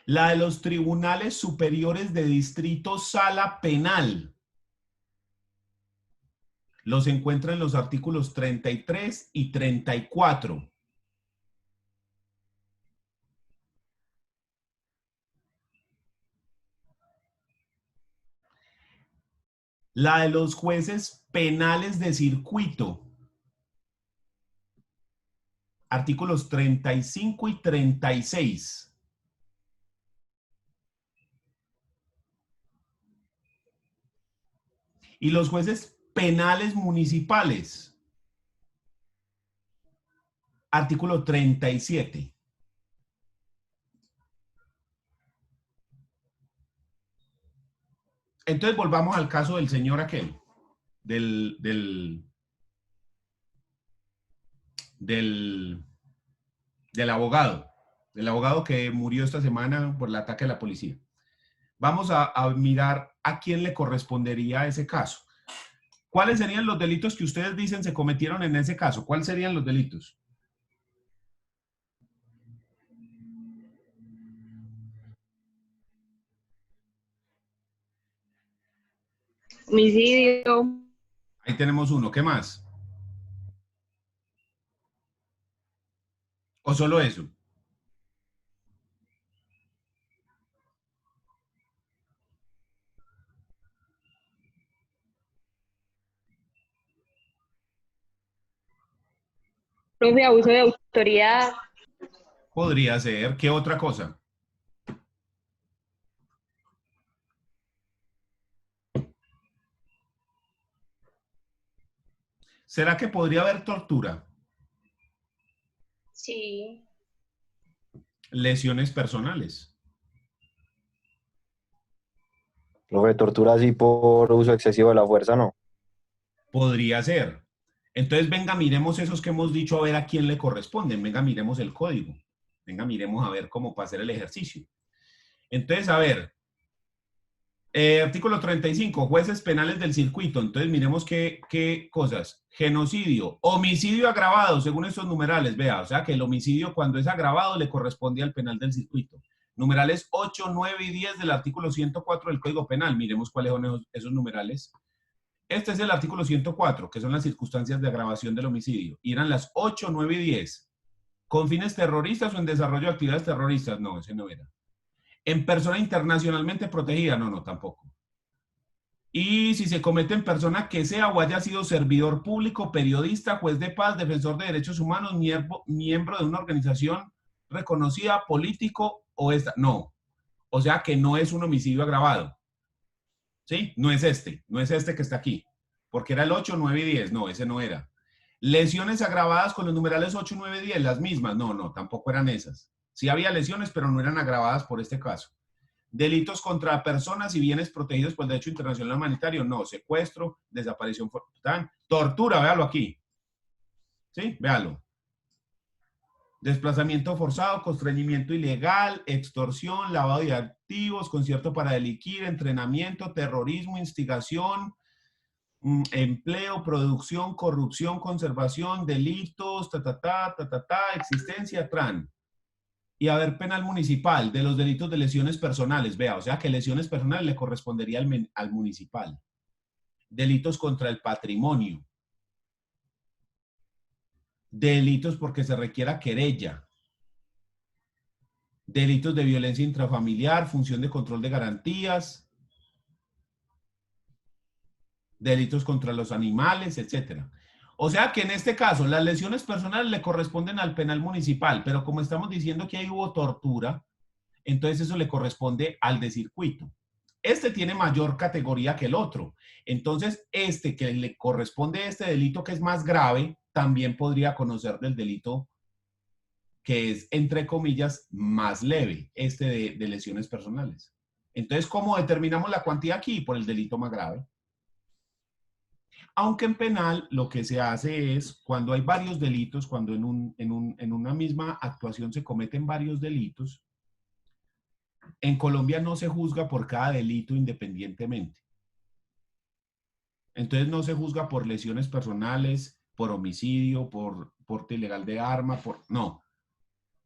La de los tribunales superiores de distrito, sala penal, los encuentra en los artículos 33 y 34. La de los jueces penales de circuito, artículos 35 y 36. Y los jueces penales municipales, artículo 37. Entonces volvamos al caso del señor aquel, del abogado que murió esta semana por el ataque a la policía. Vamos a mirar a quién le correspondería ese caso. ¿Cuáles serían los delitos que ustedes dicen se cometieron en ese caso? ¿Cuáles serían los delitos? Homicidio. Ahí tenemos uno. ¿Qué más? ¿O solo eso? Profe, abuso de autoridad. Podría ser. ¿Qué otra cosa? ¿Será que podría haber tortura? Sí. Lesiones personales. Profe, tortura así por uso excesivo de la fuerza, ¿no? Podría ser. Entonces, venga, miremos esos que hemos dicho a ver a quién le corresponden. Venga, miremos el código. Venga, miremos a ver cómo para hacer el ejercicio. Entonces, a ver. Artículo 35, jueces penales del circuito. Entonces, miremos qué cosas. Genocidio, homicidio agravado, según estos numerales, vea. O sea, que el homicidio cuando es agravado le corresponde al penal del circuito. Numerales 8, 9 y 10 del artículo 104 del Código Penal. Miremos cuáles son esos numerales. Este es el artículo 104, que son las circunstancias de agravación del homicidio. Y eran las 8, 9 y 10. ¿Con fines terroristas o en desarrollo de actividades terroristas? No, ese no era. ¿En persona internacionalmente protegida? No, no, tampoco. Y si se comete en persona que sea o haya sido servidor público, periodista, juez de paz, defensor de derechos humanos, miembro de una organización reconocida, político o esta. No. O sea que no es un homicidio agravado. ¿Sí? No es este que está aquí. Porque era el 8, 9 y 10. No, ese no era. Lesiones agravadas con los numerales 8, 9 y 10, las mismas. No, no, tampoco eran esas. Sí había lesiones, pero no eran agravadas por este caso. Delitos contra personas y bienes protegidos por el derecho internacional humanitario. No, secuestro, desaparición forzada, tortura, véalo aquí. ¿Sí? Véalo. Desplazamiento forzado, constreñimiento ilegal, extorsión, lavado de activos, concierto para delinquir, entrenamiento, terrorismo, instigación, empleo, producción, corrupción, conservación, delitos, existencia, tran. Y haber penal municipal de los delitos de lesiones personales, vea, o sea que lesiones personales le correspondería al municipal. Delitos contra el patrimonio. Delitos porque se requiera querella. Delitos de violencia intrafamiliar, función de control de garantías, delitos contra los animales, etc. O sea que en este caso las lesiones personales le corresponden al penal municipal, pero como estamos diciendo que ahí hubo tortura, entonces eso le corresponde al de circuito. Este tiene mayor categoría que el otro. Entonces, este que le corresponde a este delito que es más grave, también podría conocer del delito que es, entre comillas, más leve, este de lesiones personales. Entonces, ¿cómo determinamos la cuantía aquí? Por el delito más grave. Aunque en penal lo que se hace es, cuando hay varios delitos, cuando en una misma actuación se cometen varios delitos, en Colombia no se juzga por cada delito independientemente. Entonces no se juzga por lesiones personales, por homicidio, por porte ilegal de arma, no.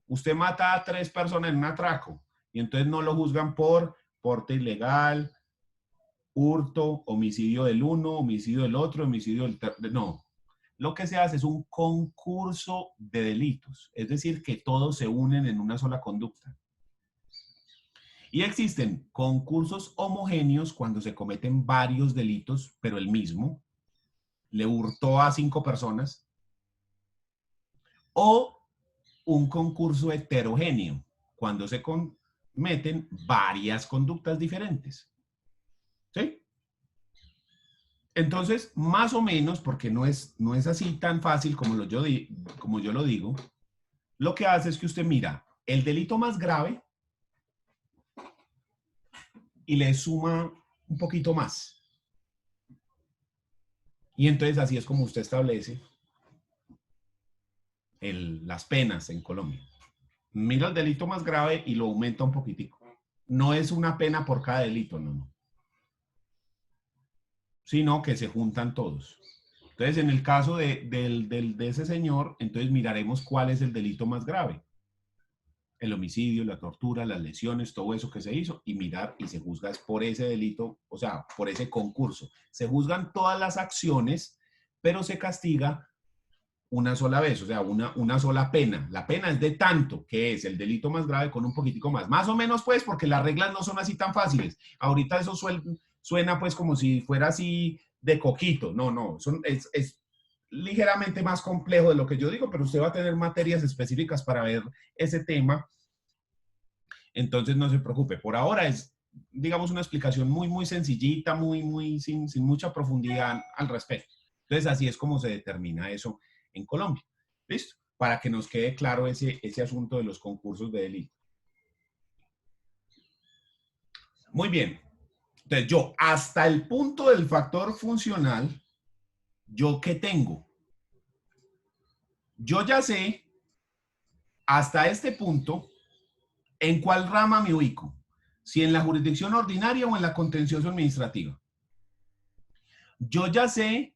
Usted mata a 3 personas en un atraco y entonces no lo juzgan por porte ilegal, hurto, homicidio del uno, homicidio del otro, homicidio del tercero. No. Lo que se hace es un concurso de delitos, es decir, que todos se unen en una sola conducta. Y existen concursos homogéneos cuando se cometen varios delitos, pero el mismo. Le hurtó a 5 personas. O un concurso heterogéneo, cuando se cometen varias conductas diferentes. ¿Sí? Entonces, más o menos, porque no es así tan fácil como yo lo digo, lo que hace es que usted mira el delito más grave y le suma un poquito más. Y entonces así es como usted establece las penas en Colombia. Mira el delito más grave y lo aumenta un poquitico. No es una pena por cada delito, no. Sino que se juntan todos. Entonces, en el caso de ese señor, entonces miraremos cuál es el delito más grave. El homicidio, la tortura, las lesiones, todo eso que se hizo, y mirar y se juzga por ese delito, o sea, por ese concurso. Se juzgan todas las acciones, pero se castiga una sola vez, o sea, una sola pena. La pena es de tanto, que es el delito más grave con un poquitico más. Más o menos, pues, porque las reglas no son así tan fáciles. Ahorita eso suena, pues, como si fuera así de coquito. No, es ligeramente más complejo de lo que yo digo, pero usted va a tener materias específicas para ver ese tema. Entonces, no se preocupe. Por ahora es, digamos, una explicación muy, muy sencillita, sin mucha profundidad al respecto. Entonces, así es como se determina eso en Colombia. ¿Listo? Para que nos quede claro ese asunto de los concursos de delito. Muy bien. Entonces, yo, hasta el punto del factor funcional, ¿yo qué tengo? Yo ya sé, hasta este punto, en cuál rama me ubico. Si en la jurisdicción ordinaria o en la contencioso administrativa. Yo ya sé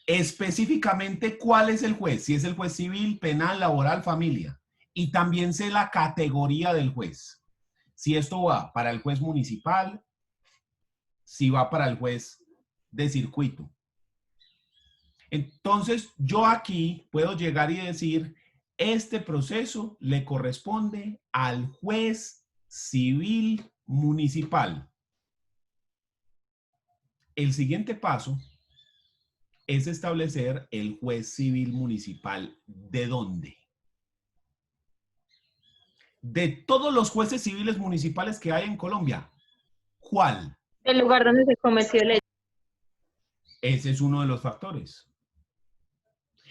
específicamente cuál es el juez, si es el juez civil, penal, laboral, familia. Y también sé la categoría del juez. Si esto va para el juez municipal, si va para el juez de circuito. Entonces, yo aquí puedo llegar y decir, este proceso le corresponde al juez civil municipal. El siguiente paso es establecer el juez civil municipal. ¿De dónde? De todos los jueces civiles municipales que hay en Colombia, ¿cuál? El lugar donde se cometió el hecho. Ese es uno de los factores.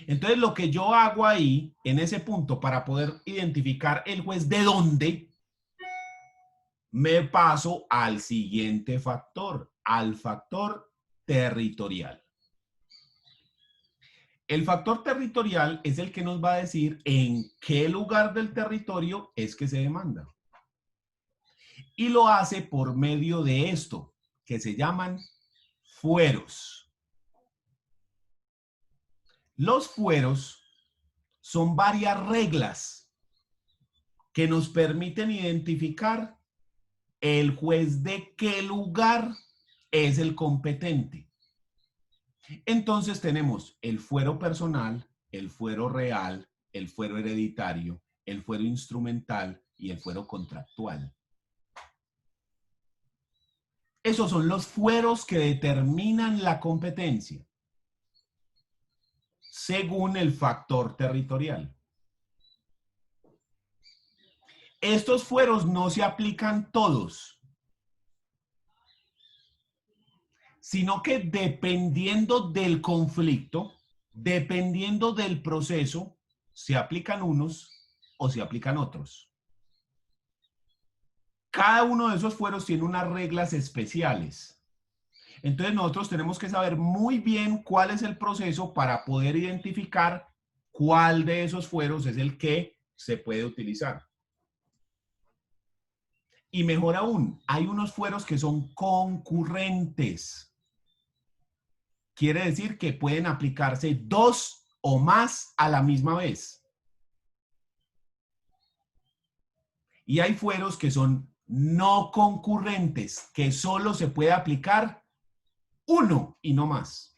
Entonces, lo que yo hago ahí, en ese punto, para poder identificar el juez de dónde, me paso al siguiente factor, al factor territorial. El factor territorial es el que nos va a decir en qué lugar del territorio es que se demanda. Y lo hace por medio de esto, que se llaman fueros. Los fueros son varias reglas que nos permiten identificar el juez de qué lugar es el competente. Entonces tenemos el fuero personal, el fuero real, el fuero hereditario, el fuero instrumental y el fuero contractual. Esos son los fueros que determinan la competencia según el factor territorial. Estos fueros no se aplican todos, sino que dependiendo del conflicto, dependiendo del proceso, se aplican unos o se aplican otros. Cada uno de esos fueros tiene unas reglas especiales. Entonces nosotros tenemos que saber muy bien cuál es el proceso para poder identificar cuál de esos fueros es el que se puede utilizar. Y mejor aún, hay unos fueros que son concurrentes. Quiere decir que pueden aplicarse dos o más a la misma vez. Y hay fueros que son no concurrentes, que solo se puede aplicar uno y no más.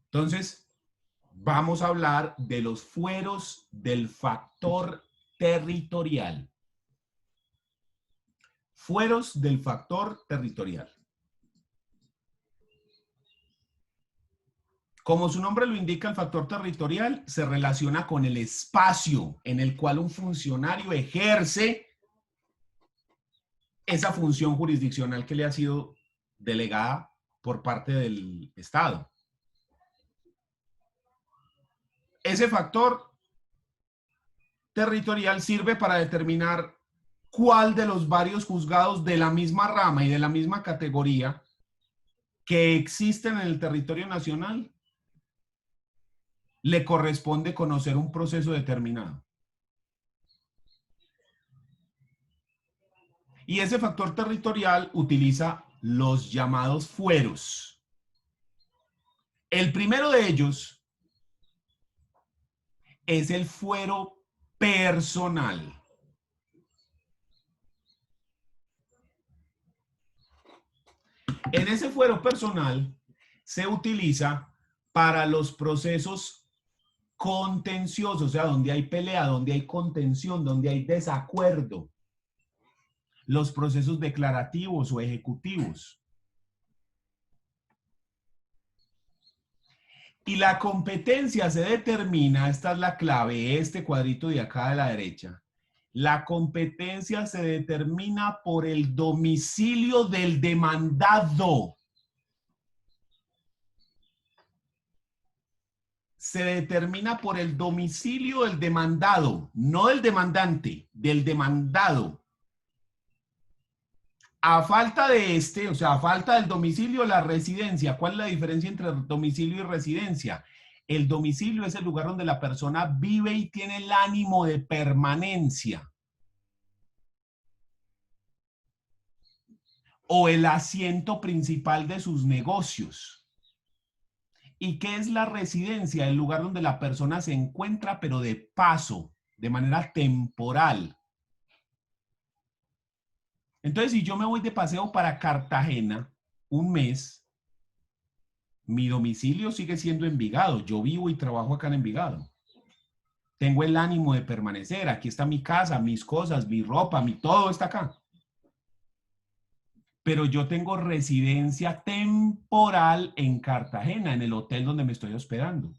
Entonces, vamos a hablar de los fueros del factor territorial. Fueros del factor territorial. Como su nombre lo indica, el factor territorial se relaciona con el espacio en el cual un funcionario ejerce esa función jurisdiccional que le ha sido delegada por parte del Estado. Ese factor territorial sirve para determinar cuál de los varios juzgados de la misma rama y de la misma categoría que existen en el territorio nacional le corresponde conocer un proceso determinado. Y ese factor territorial utiliza los llamados fueros. El primero de ellos es el fuero personal. En ese fuero personal se utiliza para los procesos contenciosos, o sea, donde hay pelea, donde hay contención, donde hay desacuerdo. Los procesos declarativos o ejecutivos. Y la competencia se determina, esta es la clave, este cuadrito de acá a la derecha. La competencia se determina por el domicilio del demandado. Se determina por el domicilio del demandado, no del demandante, del demandado. A falta de este, o sea, a falta del domicilio, la residencia. ¿Cuál es la diferencia entre domicilio y residencia? El domicilio es el lugar donde la persona vive y tiene el ánimo de permanencia. O el asiento principal de sus negocios. ¿Y qué es la residencia? El lugar donde la persona se encuentra, pero de paso, de manera temporal. Entonces, si yo me voy de paseo para Cartagena un mes, mi domicilio sigue siendo Envigado. Yo vivo y trabajo acá en Envigado. Tengo el ánimo de permanecer. Aquí está mi casa, mis cosas, mi ropa, todo está acá. Pero yo tengo residencia temporal en Cartagena, en el hotel donde me estoy hospedando.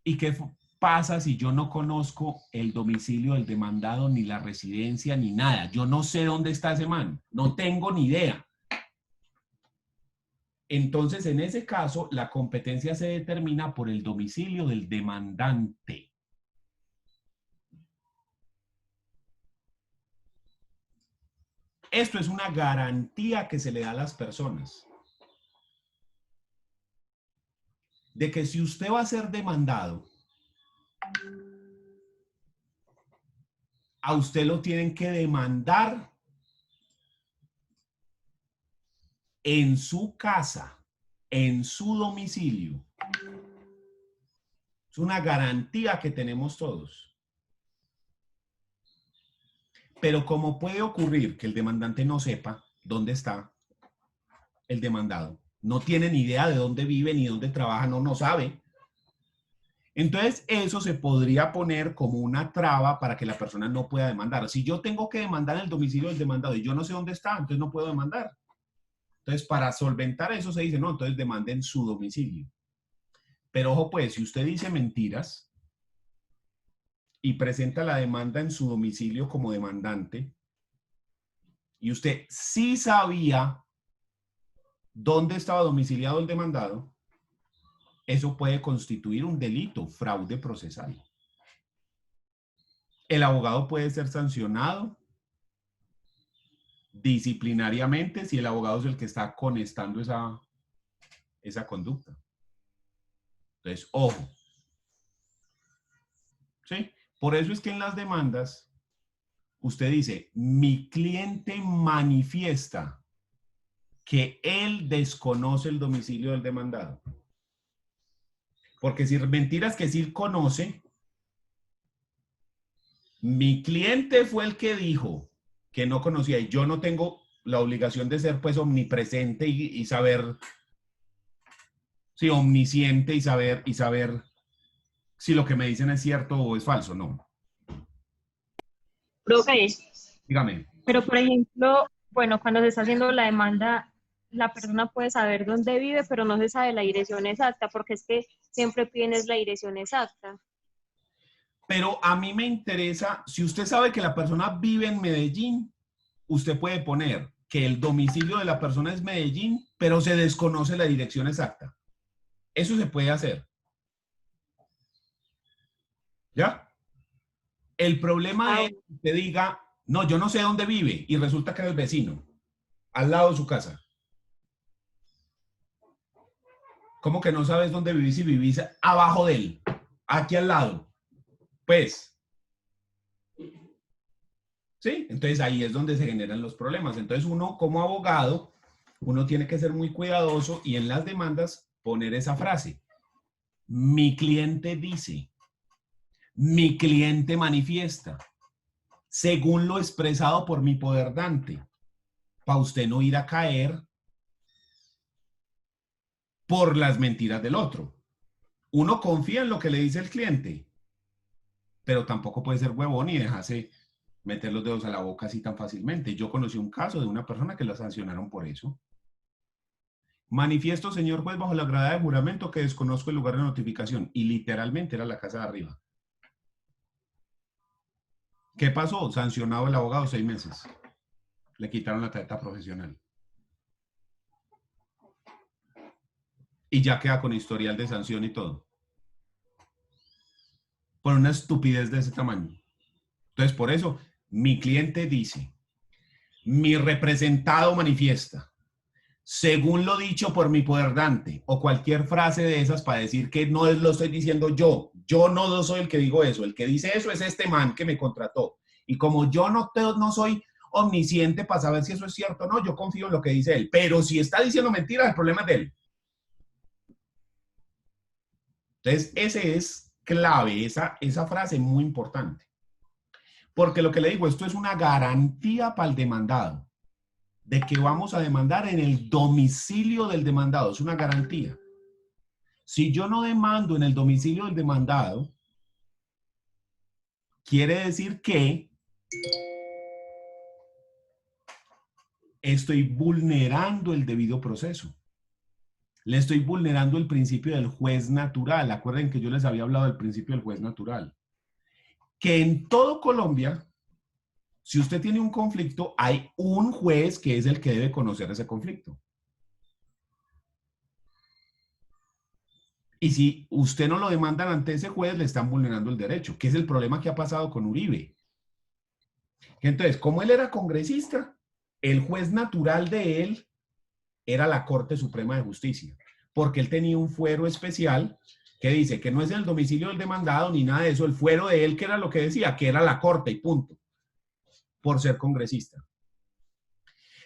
¿Y qué pasa si yo no conozco el domicilio del demandado, ni la residencia, ni nada? Yo no sé dónde está ese man, no tengo ni idea. Entonces, en ese caso, la competencia se determina por el domicilio del demandante. Esto es una garantía que se le da a las personas. De que si usted va a ser demandado, a usted lo tienen que demandar en su casa, en su domicilio. Es una garantía que tenemos todos. Pero como puede ocurrir que el demandante no sepa dónde está el demandado, no tiene ni idea de dónde vive ni dónde trabaja, no sabe. Entonces, eso se podría poner como una traba para que la persona no pueda demandar. Si yo tengo que demandar el domicilio del demandado y yo no sé dónde está, entonces no puedo demandar. Entonces, para solventar eso se dice, no, entonces demanden su domicilio. Pero ojo pues, si usted dice mentiras y presenta la demanda en su domicilio como demandante y usted sí sabía dónde estaba domiciliado el demandado, eso puede constituir un delito, fraude procesal. El abogado puede ser sancionado disciplinariamente si el abogado es el que está conestando esa conducta. Entonces, ojo. ¿Sí? Por eso es que en las demandas usted dice, mi cliente manifiesta que él desconoce el domicilio del demandado. Porque si mentiras que sí conoce, mi cliente fue el que dijo que no conocía y yo no tengo la obligación de ser pues omnipresente y saber, sí, omnisciente y saber si lo que me dicen es cierto o es falso, no. Profe, Dígame. pero por ejemplo, bueno, cuando se está haciendo la demanda, la persona puede saber dónde vive, pero no se sabe la dirección exacta, porque es que siempre piden es la dirección exacta. Pero a mí me interesa, si usted sabe que la persona vive en Medellín, usted puede poner que el domicilio de la persona es Medellín, pero se desconoce la dirección exacta. Eso se puede hacer. ¿Ya? El problema es que usted diga, no, yo no sé dónde vive, y resulta que es el vecino, al lado de su casa. ¿Cómo que no sabes dónde vivís si vivís abajo de él? Aquí al lado. Pues. ¿Sí? Entonces ahí es donde se generan los problemas. Entonces uno como abogado, uno tiene que ser muy cuidadoso y en las demandas poner esa frase. Mi cliente dice, mi cliente manifiesta, según lo expresado por mi poder dante, para usted no ir a caer por las mentiras del otro. Uno confía en lo que le dice el cliente, pero tampoco puede ser huevón y dejarse meter los dedos a la boca así tan fácilmente. Yo conocí un caso de una persona que la sancionaron por eso. Manifiesto, señor juez, bajo la grada de juramento que desconozco el lugar de notificación. Y literalmente era la casa de arriba. ¿Qué pasó? Sancionado el abogado 6 meses. Le quitaron la tarjeta profesional. Y ya queda con historial de sanción y todo. Por una estupidez de ese tamaño. Entonces, por eso, mi cliente dice, mi representado manifiesta, según lo dicho por mi poder dante, o cualquier frase de esas para decir que no lo estoy diciendo yo no soy el que digo eso, el que dice eso es este man que me contrató, y como yo no soy omnisciente para saber si eso es cierto o no, yo confío en lo que dice él, pero si está diciendo mentiras, el problema es de él. Entonces, ese es clave, esa frase es muy importante, porque lo que le digo, esto es una garantía para el demandado, de que vamos a demandar en el domicilio del demandado. Es una garantía. Si yo no demando en el domicilio del demandado, quiere decir que estoy vulnerando el debido proceso. Le estoy vulnerando el principio del juez natural. Acuerden que yo les había hablado del principio del juez natural. Que en todo Colombia, si usted tiene un conflicto, hay un juez que es el que debe conocer ese conflicto. Y si usted no lo demandan ante ese juez, le están vulnerando el derecho, que es el problema que ha pasado con Uribe. Entonces, como él era congresista, el juez natural de él era la Corte Suprema de Justicia, porque él tenía un fuero especial que dice que no es el domicilio del demandado ni nada de eso, el fuero de él, que era lo que decía, que era la Corte y punto, por ser congresista.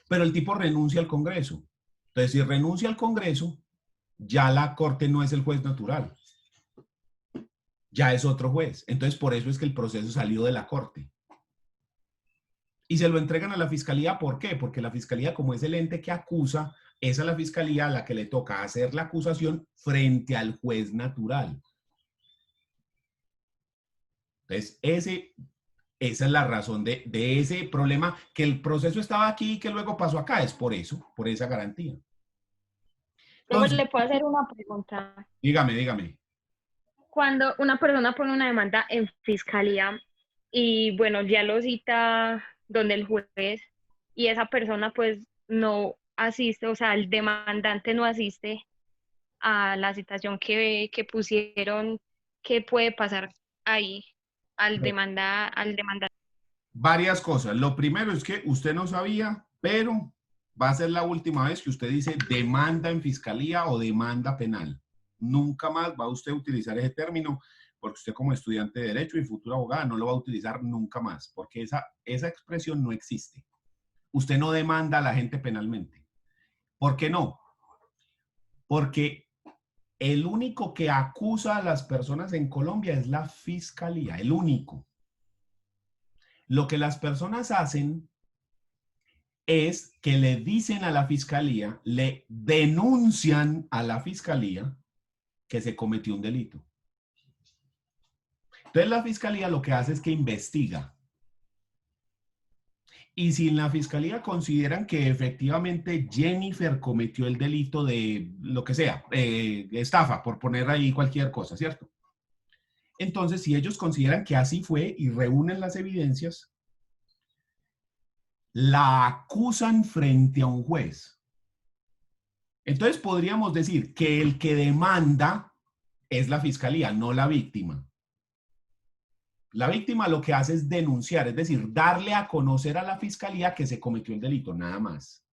Pero el tipo renuncia al Congreso. Entonces, si renuncia al Congreso, ya la Corte no es el juez natural. Ya es otro juez. Entonces, por eso es que el proceso salió de la Corte. Y se lo entregan a la Fiscalía, ¿por qué? Porque la Fiscalía, como es el ente que acusa, es a la Fiscalía a la que le toca hacer la acusación frente al juez natural. Entonces, esa es la razón de ese problema, que el proceso estaba aquí y que luego pasó acá, es por eso, por esa garantía. Entonces, ¿Le puedo hacer una pregunta? dígame. Cuando una persona pone una demanda en fiscalía y bueno, ya lo cita donde el juez y esa persona pues no asiste, o sea, el demandante no asiste a la citación que pusieron, ¿qué puede pasar ahí al demandante? Varias cosas. Lo primero es que usted no sabía, pero va a ser la última vez que usted dice demanda en fiscalía o demanda penal. Nunca más va usted a utilizar ese término, porque usted como estudiante de Derecho y futura abogada no lo va a utilizar nunca más, porque esa expresión no existe. Usted no demanda a la gente penalmente. ¿Por qué no? Porque el único que acusa a las personas en Colombia es la fiscalía, el único. Lo que las personas hacen es que le dicen a la fiscalía, le denuncian a la fiscalía que se cometió un delito. Entonces la fiscalía lo que hace es que investiga. Y si en la fiscalía consideran que efectivamente Jennifer cometió el delito de lo que sea, estafa, por poner ahí cualquier cosa, ¿cierto? Entonces, si ellos consideran que así fue y reúnen las evidencias, la acusan frente a un juez. Entonces podríamos decir que el que demanda es la fiscalía, no la víctima. La víctima lo que hace es denunciar, es decir, darle a conocer a la fiscalía que se cometió el delito, nada más.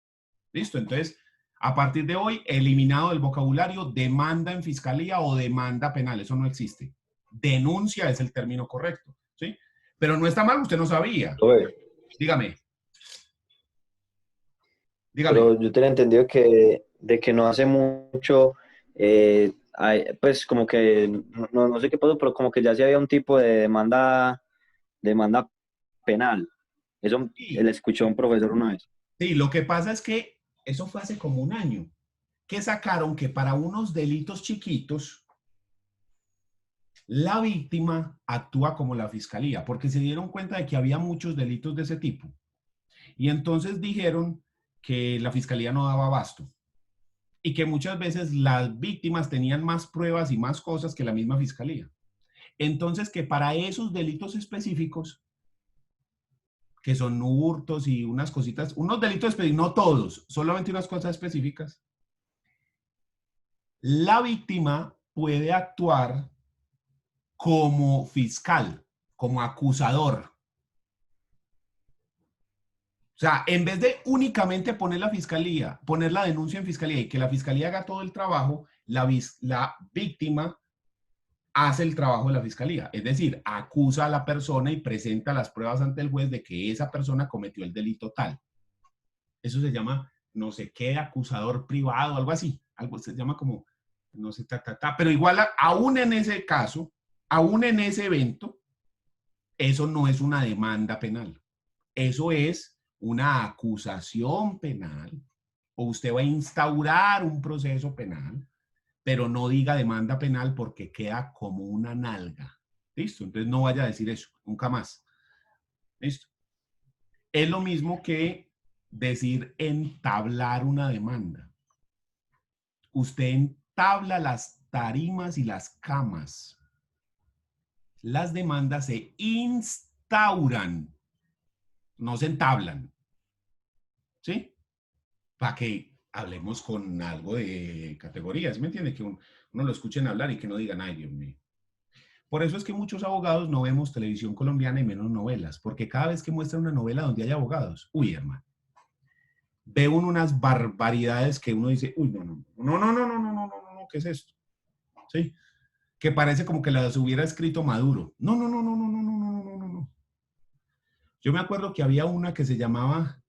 ¿Listo? Entonces, a partir de hoy, eliminado del vocabulario demanda en fiscalía o demanda penal, eso no existe. Denuncia es el término correcto, ¿sí? Pero no está mal, usted no sabía. Dígame. Pero yo tenía entendido de que no hace mucho, pues como que, no sé qué pasó, pero como que ya se había un tipo de demanda penal. Eso Sí. le escuchó a un profesor una vez. Sí, lo que pasa es que eso fue hace como un año, que sacaron que para unos delitos chiquitos, la víctima actúa como la fiscalía, porque se dieron cuenta de que había muchos delitos de ese tipo. Y entonces dijeron que la fiscalía no daba abasto y que muchas veces las víctimas tenían más pruebas y más cosas que la misma fiscalía. Entonces, que para esos delitos específicos, que son hurtos y unas cositas, unos delitos específicos, no todos, solamente unas cosas específicas, la víctima puede actuar como fiscal, como acusador. O sea, en vez de únicamente poner la fiscalía, poner la denuncia en fiscalía y que la fiscalía haga todo el trabajo, la víctima hace el trabajo de la fiscalía. Es decir, acusa a la persona y presenta las pruebas ante el juez de que esa persona cometió el delito tal. Eso se llama, no sé qué, acusador privado, algo así. Algo se llama como, no sé, Pero igual, aún en ese caso, aún en ese evento, eso no es una demanda penal. Eso es una acusación penal, o usted va a instaurar un proceso penal, pero no diga demanda penal porque queda como una nalga. ¿Listo? Entonces no vaya a decir eso, nunca más. ¿Listo? Es lo mismo que decir entablar una demanda. Usted entabla las tarimas y las camas. Las demandas se instauran, no se entablan. ¿Sí? Para que hablemos con algo de categorías, ¿me entiende? Que uno lo escuchen hablar y que no digan, ay, Dios mío. Por eso es que muchos abogados no vemos televisión colombiana y menos novelas, porque cada vez que muestran una novela donde hay abogados, uy, hermano, ve uno unas barbaridades que uno dice, uy, no, ¿qué es esto? ¿Sí? Que parece como que las hubiera escrito Maduro. No. Yo me acuerdo que había una que se llamaba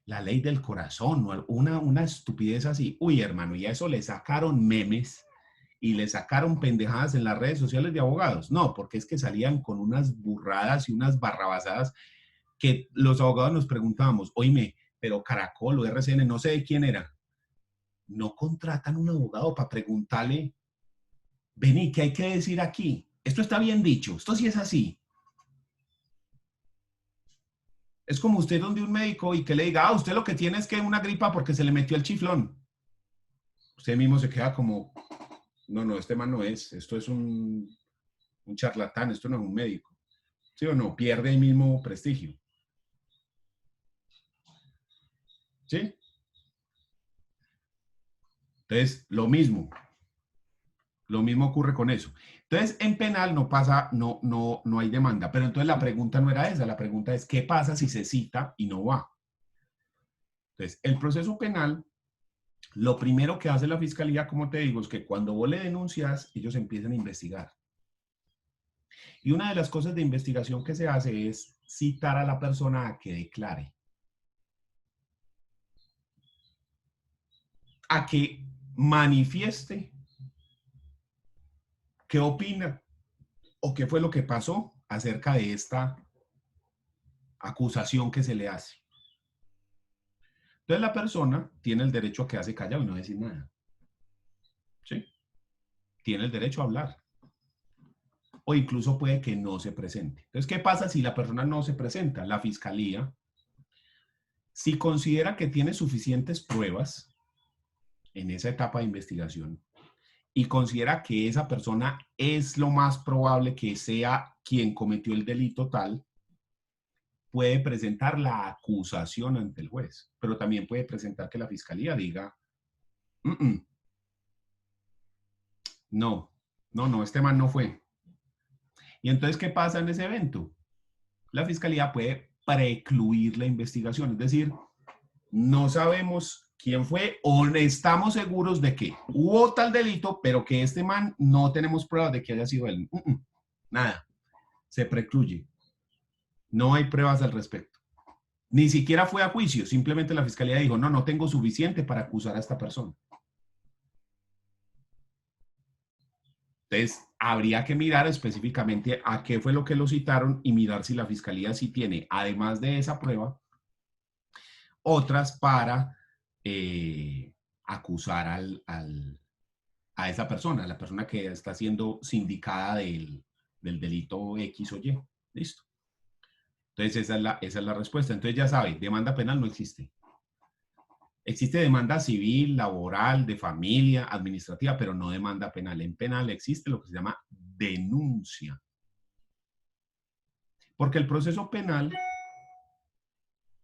La Ley del Corazón, o una estupidez así. Uy, hermano, y a eso le sacaron memes y le sacaron pendejadas en las redes sociales de abogados. No, porque es que salían con unas burradas y unas barrabasadas que los abogados nos preguntábamos, oíme, pero Caracol o RCN, no sé de quién era, no contratan un abogado para preguntarle, vení, ¿qué hay que decir aquí? Esto está bien dicho, esto sí es así. Es como usted donde un médico y que le diga, usted lo que tiene es que una gripa porque se le metió el chiflón. Usted mismo se queda como, no, este man no es, esto es un charlatán, esto no es un médico. ¿Sí o no? Pierde el mismo prestigio. ¿Sí? Entonces, lo mismo ocurre con eso. Entonces, en penal no pasa, no hay demanda. Pero entonces la pregunta no era esa, la pregunta es, ¿qué pasa si se cita y no va? Entonces, el proceso penal, lo primero que hace la fiscalía, como te digo, es que cuando vos le denuncias, ellos empiezan a investigar. Y una de las cosas de investigación que se hace es citar a la persona a que declare. A que manifieste qué opina o qué fue lo que pasó acerca de esta acusación que se le hace. Entonces la persona tiene el derecho a quedarse callado y no decir nada. ¿Sí? Tiene el derecho a hablar. O incluso puede que no se presente. Entonces, ¿qué pasa si la persona no se presenta? La fiscalía, si considera que tiene suficientes pruebas en esa etapa de investigación y considera que esa persona es lo más probable que sea quien cometió el delito tal, puede presentar la acusación ante el juez, pero también puede presentar que la fiscalía diga, no, este man no fue. Y entonces, ¿qué pasa en ese evento? La fiscalía puede precluir la investigación, es decir, no sabemos quién fue o estamos seguros de que hubo tal delito, pero que este man no tenemos pruebas de que haya sido él. Nada, se precluye. No hay pruebas al respecto. Ni siquiera fue a juicio, simplemente la fiscalía dijo, no tengo suficiente para acusar a esta persona. Entonces, habría que mirar específicamente a qué fue lo que lo citaron y mirar si la fiscalía sí tiene, además de esa prueba, otras para acusar a esa persona, a la persona que está siendo sindicada del delito X o Y. Listo. Entonces, esa es la respuesta. Entonces, ya sabe, demanda penal no existe. Existe demanda civil, laboral, de familia, administrativa, pero no demanda penal. En penal existe lo que se llama denuncia. Porque el proceso penal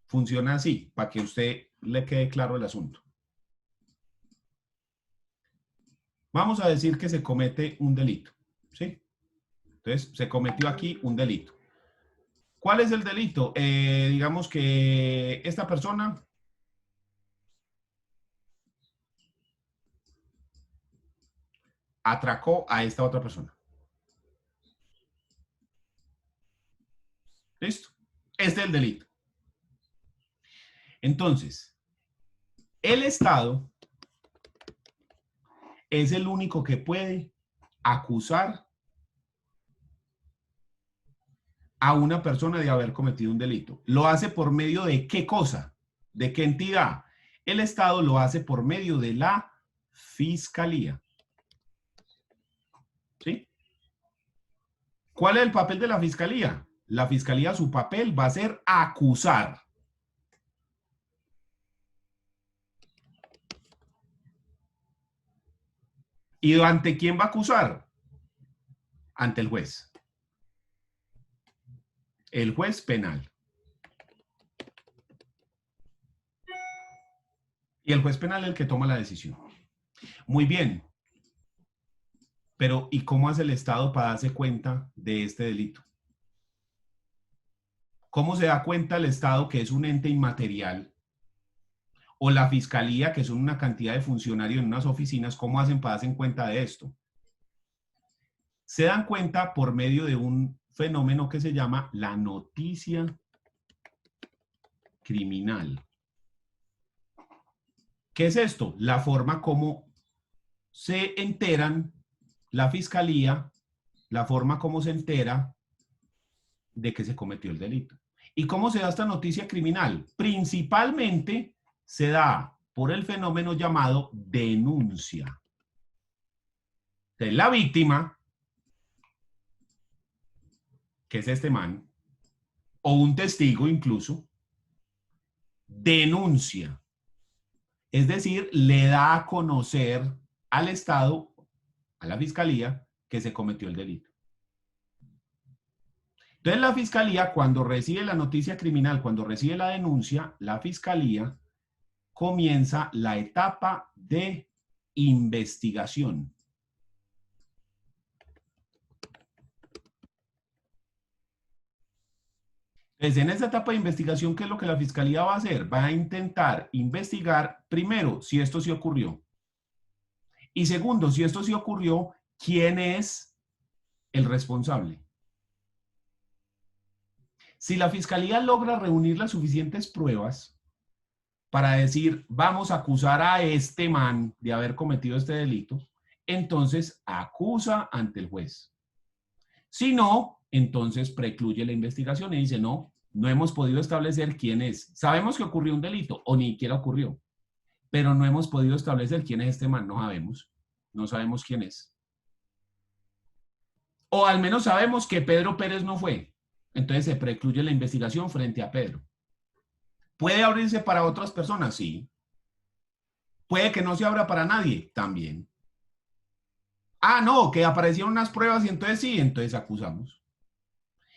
funciona así, para que a usted le quede claro el asunto. Vamos a decir que se comete un delito, ¿sí? Entonces, se cometió aquí un delito. ¿Cuál es el delito? Digamos que esta persona atracó a esta otra persona. ¿Listo? Este es el delito. Entonces, el Estado es el único que puede acusar a una persona de haber cometido un delito. ¿Lo hace por medio de qué cosa? ¿De qué entidad? El Estado lo hace por medio de la Fiscalía. ¿Sí? ¿Cuál es el papel de la Fiscalía? La Fiscalía, su papel va a ser acusar. ¿Y ante quién va a acusar? Ante el juez. El juez penal. Y el juez penal es el que toma la decisión. Muy bien. Pero, ¿y cómo hace el Estado para darse cuenta de este delito? ¿Cómo se da cuenta el Estado que es un ente inmaterial o la fiscalía, que son una cantidad de funcionarios en unas oficinas, ¿cómo hacen para darse cuenta de esto? Se dan cuenta por medio de un fenómeno que se llama la noticia criminal. ¿Qué es esto? La forma como se enteran la fiscalía, la forma como se entera de que se cometió el delito. ¿Y cómo se da esta noticia criminal? Principalmente se da por el fenómeno llamado denuncia. Entonces, la víctima, que es este man, o un testigo incluso, denuncia. Es decir, le da a conocer al Estado, a la fiscalía, que se cometió el delito. Entonces, la fiscalía, cuando recibe la noticia criminal, cuando recibe la denuncia, la fiscalía comienza la etapa de investigación. Entonces, en esta etapa de investigación, ¿qué es lo que la fiscalía va a hacer? Va a intentar investigar, primero, si esto sí ocurrió. Y segundo, si esto sí ocurrió, ¿quién es el responsable? Si la fiscalía logra reunir las suficientes pruebas para decir, vamos a acusar a este man de haber cometido este delito, entonces acusa ante el juez. Si no, entonces precluye la investigación y dice, no, no hemos podido establecer quién es. Sabemos que ocurrió un delito, o ni siquiera ocurrió, pero no hemos podido establecer quién es este man, no sabemos. No sabemos quién es. O al menos sabemos que Pedro Pérez no fue. Entonces se precluye la investigación frente a Pedro. ¿Puede abrirse para otras personas? Sí. ¿Puede que no se abra para nadie? También. Ah, no, que aparecieron unas pruebas y entonces sí, entonces acusamos.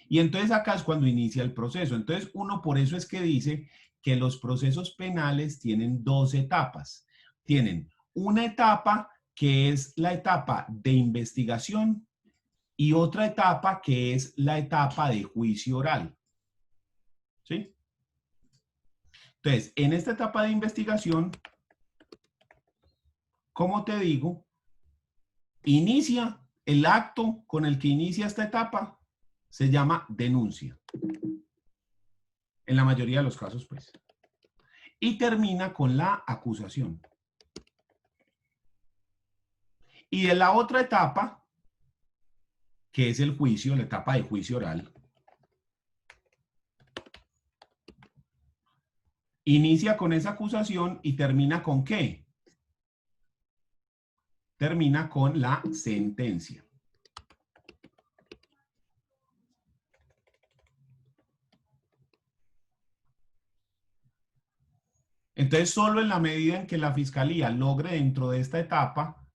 Y entonces acá es cuando inicia el proceso. Entonces uno por eso es que dice que los procesos penales tienen dos etapas. Tienen una etapa que es la etapa de investigación y otra etapa que es la etapa de juicio oral. ¿Sí? Entonces, en esta etapa de investigación, como te digo, inicia el acto con el que inicia esta etapa, se llama denuncia. En la mayoría de los casos, pues. Y termina con la acusación. Y de la otra etapa, que es el juicio, la etapa de juicio oral, inicia con esa acusación y termina ¿con qué? Termina con la sentencia. Entonces, solo en la medida en que la fiscalía logre dentro de esta etapa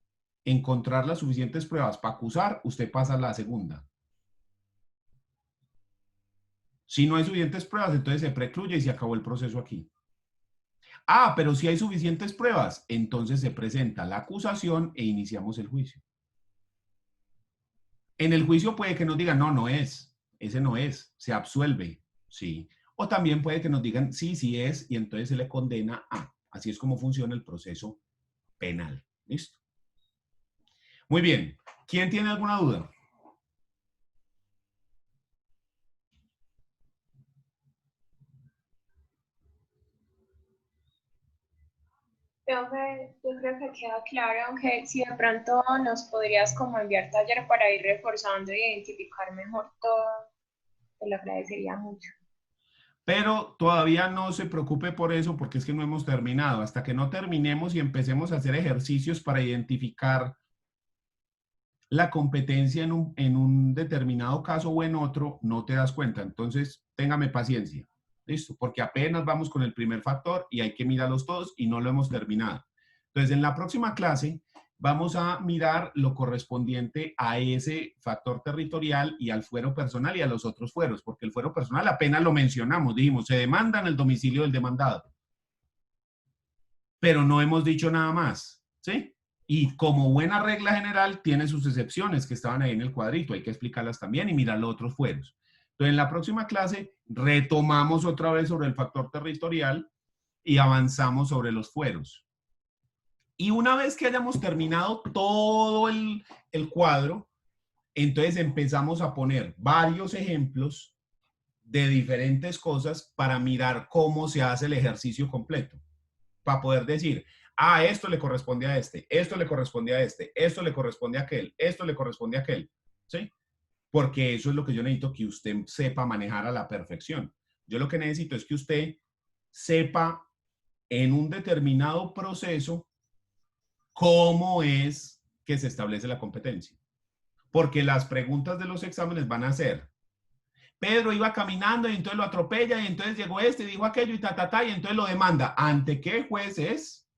encontrar las suficientes pruebas para acusar, usted pasa a la segunda. Si no hay suficientes pruebas, entonces se precluye y se acabó el proceso aquí. Ah, pero si hay suficientes pruebas, entonces se presenta la acusación e iniciamos el juicio. En el juicio puede que nos digan, no, no es, ese no es, se absuelve, sí. O también puede que nos digan, sí, sí es, y entonces se le condena a. Así es como funciona el proceso penal. ¿Listo? Muy bien. ¿Quién tiene alguna duda? Yo creo que queda claro, aunque si de pronto nos podrías como enviar taller para ir reforzando e identificar mejor todo, te lo agradecería mucho. Pero todavía no se preocupe por eso porque es que no hemos terminado. Hasta que no terminemos y empecemos a hacer ejercicios para identificar la competencia en un determinado caso o en otro, no te das cuenta. Entonces, téngame paciencia. ¿Listo? Porque apenas vamos con el primer factor y hay que mirarlos todos y no lo hemos terminado. Entonces, en la próxima clase vamos a mirar lo correspondiente a ese factor territorial y al fuero personal y a los otros fueros, porque el fuero personal apenas lo mencionamos, dijimos, se demanda en el domicilio del demandado. Pero no hemos dicho nada más, ¿sí? Y como buena regla general, tiene sus excepciones que estaban ahí en el cuadrito, hay que explicarlas también y mirar los otros fueros. Entonces, en la próxima clase retomamos otra vez sobre el factor territorial y avanzamos sobre los fueros. Y una vez que hayamos terminado todo el cuadro, entonces empezamos a poner varios ejemplos de diferentes cosas para mirar cómo se hace el ejercicio completo. Para poder decir, ah, esto le corresponde a este, esto le corresponde a este, esto le corresponde a aquel, esto le corresponde a aquel. ¿Sí? Porque eso es lo que yo necesito que usted sepa manejar a la perfección. Yo lo que necesito es que usted sepa en un determinado proceso cómo es que se establece la competencia. Porque las preguntas de los exámenes van a ser, Pedro iba caminando y entonces lo atropella y entonces llegó este y dijo aquello y y entonces lo demanda. ¿Ante qué juez es?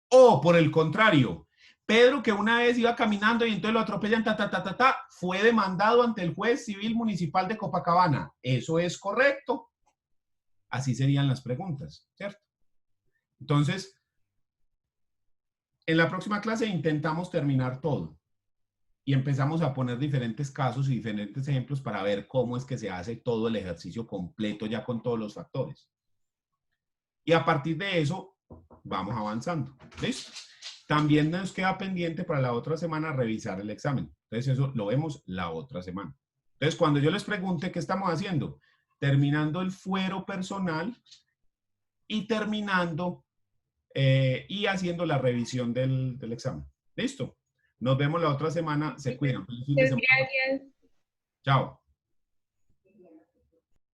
O por el contrario, Pedro que una vez iba caminando y entonces lo atropellan, fue demandado ante el juez civil municipal de Copacabana. ¿Eso es correcto? Así serían las preguntas, ¿cierto? Entonces, en la próxima clase intentamos terminar todo y empezamos a poner diferentes casos y diferentes ejemplos para ver cómo es que se hace todo el ejercicio completo ya con todos los factores. Y a partir de eso, vamos avanzando. ¿Listo? También nos queda pendiente para la otra semana revisar el examen. Entonces eso lo vemos la otra semana. Entonces cuando yo les pregunte qué estamos haciendo, terminando el fuero personal y terminando y haciendo la revisión del examen. ¿Listo? Nos vemos la otra semana. Se cuidan. Feliz fin de semana. Gracias. Chao.